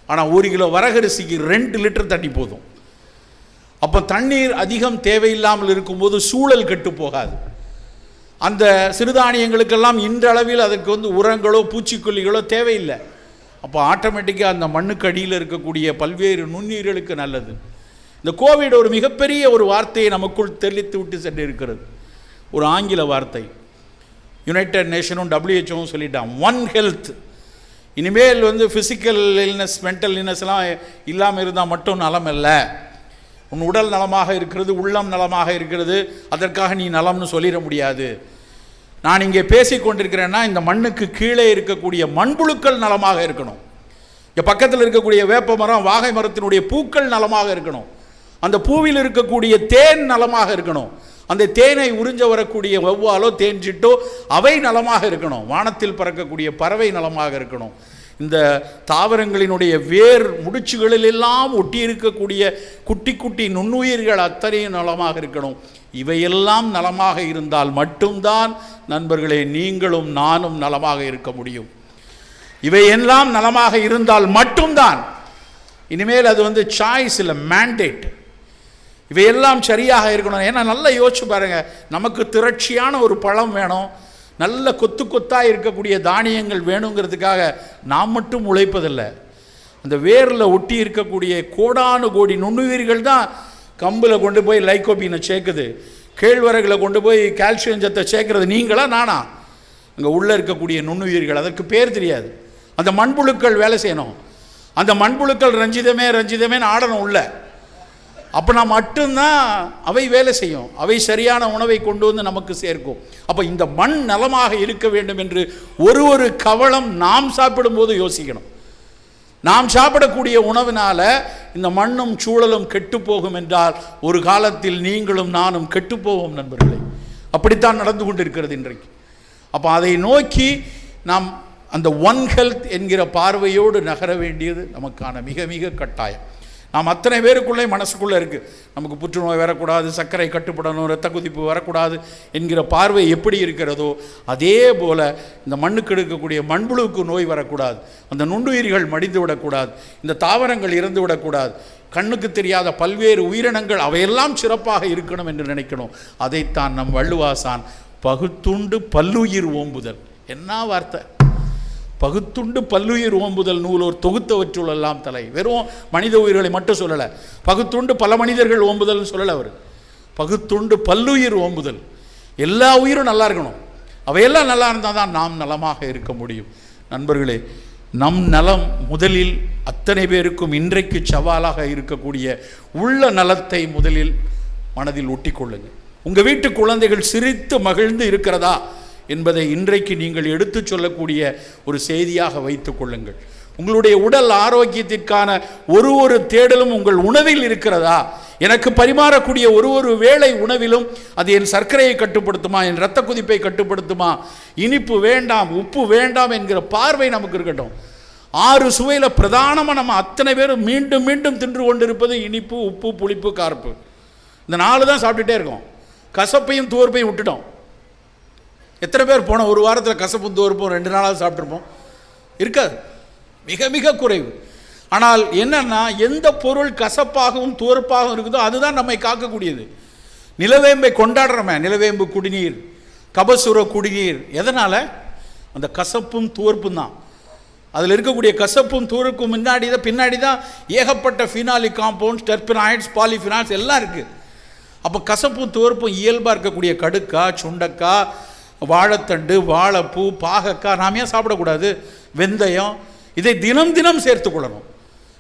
ஆனால் 1 கிலோ வரகரிசிக்கு 2 லிட்டர் தண்ணி போதும். அப்போ தண்ணீர் அதிகம் தேவையில்லாமல் இருக்கும்போது சூழல் கெட்டு போகாது. அந்த சிறுதானியங்களுக்கெல்லாம் இன்றளவில் அதற்கு உரங்களோ பூச்சிக்கொல்லிகளோ தேவையில்லை. அப்போ ஆட்டோமேட்டிக்காக அந்த மண்ணுக்கு அடியில் இருக்கக்கூடிய பல்வேறு நுண்ணுயிர்களுக்கு நல்லது. இந்த கோவிட் ஒரு மிகப்பெரிய ஒரு வார்த்தையை நமக்குள் தெளித்து விட்டு சென்று இருக்கிறது. ஒரு ஆங்கில வார்த்தை, யுனைடெட் நேஷனும் WHO சொல்லிட்டான், ஒன் ஹெல்த். இனிமேல் ஃபிசிக்கல் இல்னஸ், மென்டல் இல்னஸ்லாம் இல்லாமல் இருந்தால் மட்டும் நலம் இல்லை. உன் உடல் நலமாக இருக்கிறது, உள்ளம் நலமாக இருக்கிறது, அதற்காக நீ நலம்னு சொல்லிட முடியாது. நான் இங்கே பேசி கொண்டிருக்கிறேன்னா இந்த மண்ணுக்கு கீழே இருக்கக்கூடிய மண்புழுக்கள் நலமாக இருக்கணும். இங்கே பக்கத்தில் இருக்கக்கூடிய வேப்ப மரம், வாகை மரத்தினுடைய பூக்கள் நலமாக இருக்கணும். அந்த பூவில் இருக்கக்கூடிய தேன் நலமாக இருக்கணும். அந்த தேனை உறிஞ்ச வரக்கூடிய வௌவாலோ தேன்சிட்டோ அவை நலமாக இருக்கணும். வானத்தில் பறக்கக்கூடிய பறவை நலமாக இருக்கணும். இந்த தாவரங்களினுடைய வேர் முடிச்சுகளிலெல்லாம் ஒட்டி இருக்கக்கூடிய குட்டி குட்டி நுண்ணுயிர்கள் அத்தனையும் நலமாக இருக்கணும். இவையெல்லாம் நலமாக இருந்தால் மட்டும்தான் நண்பர்களே நீங்களும் நானும் நலமாக இருக்க முடியும். இவையெல்லாம் நலமாக இருந்தால் மட்டும்தான். இனிமேல் அது சாய்ஸ் இல்லை, மேண்டேட். இவையெல்லாம் சரியாக இருக்கணும். ஏன்னா நல்லா யோசிச்சு பாருங்க, நமக்கு திரட்சியான ஒரு பழம் வேணும், நல்ல கொத்து கொத்தாக இருக்கக்கூடிய தானியங்கள் வேணுங்கிறதுக்காக நாம் மட்டும் உழைப்பதில்லை. அந்த வேரில் ஒட்டி இருக்கக்கூடிய கோடானு கோடி நுண்ணுயிர்கள் தான் கம்பில் கொண்டு போய் லைக்கோபீனை சேர்க்குது, கேழ்வரகில் கொண்டு போய் கால்சியம் சத்தை சேர்க்கறது நீங்களா நானா? அங்கே உள்ளே இருக்கக்கூடிய நுண்ணுயிர்கள், அதற்கு பேர் தெரியாது. அந்த மண்புழுக்கள் வேலை செய்யணும். அந்த மண்புழுக்கள் ரஞ்சிதமே ஆடணும் உள்ள. அப்போனா மட்டும்தான் அவை வேலை செய்யும், அவை சரியான உணவை கொண்டு நமக்கு சேர்க்கும். அப்போ இந்த மண் நலமாக இருக்க வேண்டும் என்று ஒரு கவளம் நாம் சாப்பிடும்போது யோசிக்கணும். நாம் சாப்பிடக்கூடிய உணவினால இந்த மண்ணும் சூழலும் கெட்டு போகும் என்றால் ஒரு காலத்தில் நீங்களும் நானும் கெட்டுப்போவோம் நண்பர்களே. அப்படித்தான் நடந்து கொண்டிருக்கிறது இன்றைக்கு. அப்போ அதை நோக்கி நாம் அந்த ஒன் ஹெல்த் என்கிற பார்வையோடு நகர வேண்டியது நமக்கான மிக மிக கட்டாயம். நாம் அத்தனை பேருக்குள்ளே மனசுக்குள்ளே இருக்குது, நமக்கு புற்றுநோய் வரக்கூடாது, சர்க்கரை கட்டுப்படணும், இரத்த கொதிப்பு வரக்கூடாது என்கிற பார்வை எப்படி இருக்கிறதோ அதே போல் இந்த மண்ணுக்கு எடுக்கக்கூடிய மண்புழுவுக்கு நோய் வரக்கூடாது, அந்த நுண்ணுயிர்கள் மடிந்து விடக்கூடாது, இந்த தாவரங்கள் இறந்து விடக்கூடாது, கண்ணுக்கு தெரியாத பல்வேறு உயிரினங்கள் அவையெல்லாம் சிறப்பாக இருக்கணும் என்று நினைக்கணும். அதைத்தான் நம் வள்ளுவாசான் பகுத்துண்டு பல்லுயிர் ஓம்புதல். என்ன வார்த்தை! பகுத்துண்டு பல்லுயிர் ஓம்புதல் நூலோர் தொகுத்தவற்றுள்ளெல்லாம் தலை. வெறும் மனித உயிர்களை மட்டும் சொல்லலை, பகுத்துண்டு பல மனிதர்கள் ஓம்புதல்னு சொல்லலை அவர். பகுத்துண்டு பல்லுயிர் ஓம்புதல், எல்லா உயிரும் நல்லா இருக்கணும். அவையெல்லாம் நல்லா இருந்தால் தான் நாம் நலமாக இருக்க முடியும். நண்பர்களே, நம் நலம் முதலில் அத்தனை பேருக்கும் இன்றைக்கு சவாலாக இருக்கக்கூடிய உள்ள நலத்தை முதலில் மனதில் ஒட்டிக்கொள்ளுங்கள். உங்கள் வீட்டு குழந்தைகள் சிரித்து மகிழ்ந்து இருக்கிறதா என்பதை இன்றைக்கு நீங்கள் எடுத்து சொல்லக்கூடிய ஒரு செய்தியாக வைத்துக் கொள்ளுங்கள். உங்களுடைய உடல் ஆரோக்கியத்திற்கான ஒரு தேடலும் உங்கள் உணவில் இருக்கிறதா? எனக்கு பரிமாறக்கூடிய ஒரு வேளை உணவிலும் அது என் சர்க்கரையை கட்டுப்படுத்துமா, என் இரத்த குதிப்பை கட்டுப்படுத்துமா, இனிப்பு வேண்டாம் உப்பு வேண்டாம் என்கிற பார்வை நமக்கு இருக்கட்டும். 6 சுவையில் பிரதானமாக நம்ம அத்தனை பேரும் மீண்டும் மீண்டும் தின்று கொண்டிருப்பது இனிப்பு, உப்பு, புளிப்பு, கார்ப்பு. இந்த 4 தான் சாப்பிட்டுட்டே இருக்கோம். கசப்பையும் துவர்ப்பையும் விட்டுட்டோம். எத்தனை பேர் போன ஒரு வாரத்தில் கசப்பும் துவர்ப்பும் 2 நாளாவது சாப்பிட்ருப்போம்? இருக்காது, மிக மிக குறைவு. ஆனால் என்னன்னா, எந்த பொருள் கசப்பாகவும் துவர்ப்பாகவும் இருக்குதோ அதுதான் நம்மை காக்கக்கூடியது. நிலவேம்பை கொண்டாடுறோமே, நிலவேம்பு குடிநீர், கபசுர குடிநீர், எதனால்? அந்த கசப்பும் துவர்ப்பும் தான். அதில் இருக்கக்கூடிய கசப்பும் துவர்ப்பும் பின்னாடி தான் ஏகப்பட்ட ஃபினாலிக் காம்பவுண்ட்ஸ், டெர்பினாய்ட்ஸ், பாலிஃபினால்ஸ் எல்லாம் இருக்குது. அப்போ கசப்பும் துவர்ப்பும் இயல்பாக இருக்கக்கூடிய கடுக்காய், சுண்டக்காய், வாழைத்தண்டு, வாழைப்பூ, பாகக்காய் நாம் ஏன் சாப்பிடக்கூடாது? வெந்தயம், இதை தினம் தினம் சேர்த்துக்கொள்ளணும்.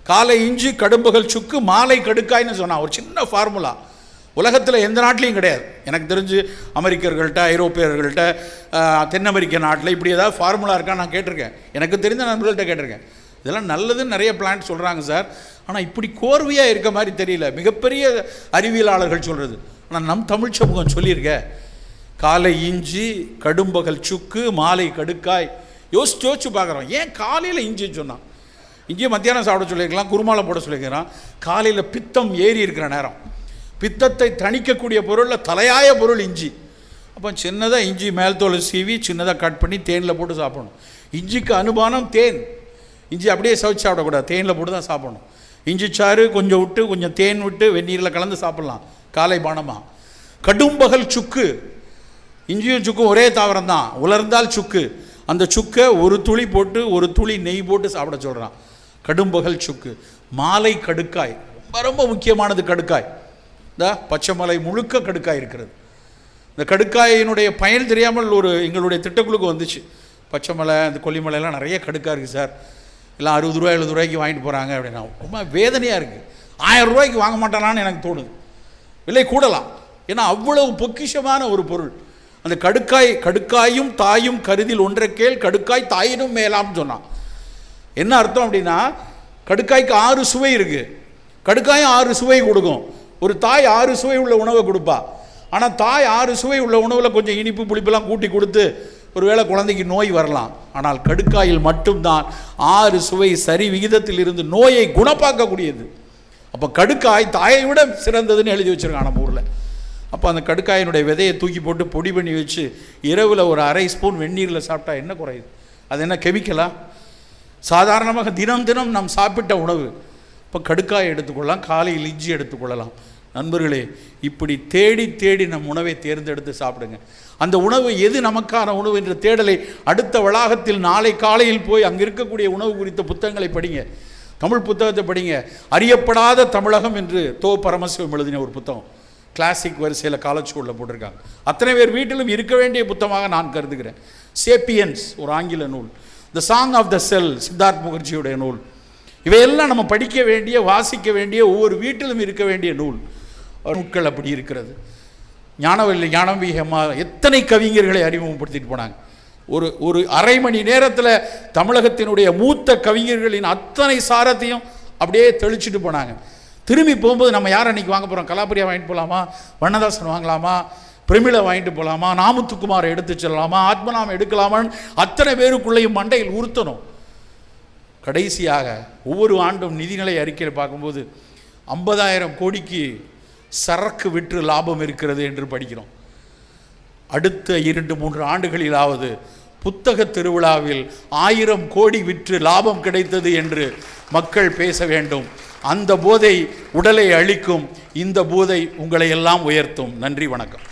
காலை இஞ்சி, கடும்பகல் சுக்கு, மாலை கடுக்காய்னு சொன்னால் ஒரு சின்ன ஃபார்முலா உலகத்தில் எந்த நாட்டிலையும் கிடையாது. எனக்கு தெரிஞ்சு அமெரிக்கர்கள்ட்ட, ஐரோப்பியர்கள்ட்ட, தென் அமெரிக்க நாட்டில் இப்படி ஏதாவது ஃபார்முலா இருக்கான்னு நான் கேட்டிருக்கேன். எனக்கு தெரிந்த நண்பர்கள்ட்ட கேட்டிருக்கேன். இதெல்லாம் நல்லதுன்னு நிறைய பிளான்ட் சொல்கிறாங்க சார், ஆனால் இப்படி கோர்வையாக இருக்க மாதிரி தெரியல. மிகப்பெரிய அறிவியலாளர்கள் சொல்கிறது. ஆனால் நம் தமிழ் சமூகம் சொல்லியிருக்க, காலை இஞ்சி, கடும்பகல் சுக்கு, மாலை கடுக்காய். யோசிச்சு பார்க்குறோம். ஏன் காலையில் இஞ்சின்னு சொன்னான்? இஞ்சியை மத்தியானம் சாப்பிட சொல்லியிருக்கலாம், குருமாலை போட சொல்லியிருக்கிறான். காலையில் பித்தம் ஏறி இருக்கிற நேரம், பித்தத்தை தணிக்கக்கூடிய பொருளில் தலையாய பொருள் இஞ்சி. அப்போ சின்னதாக இஞ்சி மேல் தோலை சீவி சின்னதாக கட் பண்ணி தேனில் போட்டு சாப்பிடணும். இஞ்சிக்கு அனுபானம் தேன். இஞ்சி அப்படியே சமைச்சு சாப்பிடக்கூடாது, தேனில் போட்டு தான் சாப்பிடணும். இஞ்சி சாறு கொஞ்சம் விட்டு, கொஞ்சம் தேன் விட்டு வெந்நீரில் கலந்து சாப்பிட்லாம் காலை பானமாக. கடும்பகல் சுக்கு, இஞ்சியும் சுக்கும் ஒரே தாவரம் தான், உலர்ந்தால் சுக்கு. அந்த சுக்கை ஒரு துளி போட்டு ஒரு துளி நெய் போட்டு சாப்பிட சொல்கிறான். கடும்பகல் சுக்கு. மாலை கடுக்காய், ரொம்ப ரொம்ப முக்கியமானது கடுக்காய். இந்த பச்சை மலை முழுக்க கடுக்காய் இருக்கிறது. இந்த கடுக்காயினுடைய பயன் தெரியாமல் எங்களுடைய திட்டக்குழுக்கு வந்துச்சு. பச்சை மலை, இந்த கொல்லிமலையெல்லாம் நிறைய கடுக்காய் இருக்குது சார், எல்லாம் 60 ரூபா 70 ரூபாய்க்கு வாங்கிட்டு போகிறாங்க அப்படின்னா ரொம்ப வேதனையாக இருக்குது. 1000 ரூபாய்க்கு வாங்க மாட்டானான்னு எனக்கு தோணுது. விலை கூடலாம், ஏன்னா அவ்வளவு பொக்கிஷமான ஒரு பொருள் அந்த கடுக்காயும் தாயும் கருதில் ஒன்றை கேள், கடுக்காய் தாயினும் மேலாம்னு சொன்னான். என்ன அர்த்தம் அப்படின்னா, கடுக்காய்க்கு 6 சுவை இருக்குது, கடுக்காயும் 6 சுவை கொடுக்கும். ஒரு தாய் 6 சுவை உள்ள உணவை கொடுப்பா. ஆனால் தாய் 6 சுவை உள்ள உணவில் கொஞ்சம் இனிப்பு புளிப்பெல்லாம் கூட்டி கொடுத்து ஒருவேளை குழந்தைக்கு நோய் வரலாம். ஆனால் கடுக்காயில் மட்டும்தான் 6 சுவை சரி விகிதத்தில் இருந்து நோயை குணப்பாக்கக்கூடியது. அப்போ கடுக்காய் தாயை விட சிறந்ததுன்னு எழுதி வச்சுருக்கான் நம்ம ஊரில். அப்போ அந்த கடுக்காயினுடைய விதையை தூக்கி போட்டு பொடி பண்ணி வச்சு இரவில் ஒரு அரை ஸ்பூன் வெந்நீரில் சாப்பிட்டா என்ன குறையுது? அது என்ன கெமிக்கலா? சாதாரணமாக தினம் தினம் நாம் சாப்பிட்ட உணவு. இப்போ கடுக்காய் எடுத்துக்கொள்ளலாம், காலையில் இஞ்சி எடுத்துக்கொள்ளலாம். நண்பர்களே, இப்படி தேடி தேடி நம் உணவை தேர்ந்தெடுத்து சாப்பிடுங்க. அந்த உணவு எது நமக்கான உணவு என்ற தேடலை அடுத்த வளாகத்தில் நாளை காலையில் போய் அங்கே இருக்கக்கூடிய உணவு குறித்த புத்தகங்களை படிங்க. தமிழ் புத்தகத்தை படிங்க. அறியப்படாத தமிழகம் என்று பரமசிவம் எழுதின ஒரு புத்தகம், கிளாசிக் வரிசையில் காலேஜ் ஸ்கூலில் போட்டிருக்காங்க. அத்தனை பேர் வீட்டிலும் இருக்க வேண்டிய புத்தகமாக நான் கருதுகிறேன். சேப்பியன்ஸ் ஒரு ஆங்கில நூல், த சாங் ஆஃப் த செல் சித்தார்த் முகர்ஜியுடைய நூல். இவையெல்லாம் நம்ம படிக்க வேண்டிய, வாசிக்க வேண்டிய, ஒவ்வொரு வீட்டிலும் இருக்க வேண்டிய நூல். நூல்கள் அப்படி இருக்கிறது. ஞானவீகமா எத்தனை கவிஞர்களை அறிமுகப்படுத்திட்டு போனாங்க. ஒரு அரை மணி நேரத்தில் தமிழகத்தினுடைய மூத்த கவிஞர்களின் அத்தனை சாரத்தையும் அப்படியே தெளிச்சுட்டு போனாங்க. திரும்பி போகும்போது நம்ம யார் அன்றைக்கி வாங்க போகிறோம்? கலாபரியா வாங்கிட்டு போகலாமா, வண்ணதாசன் வாங்கலாமா, பிரமிளை வாங்கிட்டு போகலாமா, நாமுத்துக்குமாரை எடுத்து செல்லலாமா, ஆத்மநாமம் எடுக்கலாமான்னு அத்தனை பேருக்குள்ளேயும் மண்டையில் உறுத்தணும். கடைசியாக ஒவ்வொரு ஆண்டும் நிதிநிலை அறிக்கையில் பார்க்கும்போது 50,000 கோடிக்கு சரக்கு விற்று லாபம் இருக்கிறது என்று படிக்கிறோம். அடுத்த 2-3 ஆண்டுகளிலாவது புத்தக திருவிழாவில் 1000 கோடி விற்று லாபம் கிடைத்தது என்று மக்கள் பேச வேண்டும். அந்த போதை உடலை அழிக்கும், இந்த போதை உங்களை எல்லாம் உயர்த்தும். நன்றி, வணக்கம்.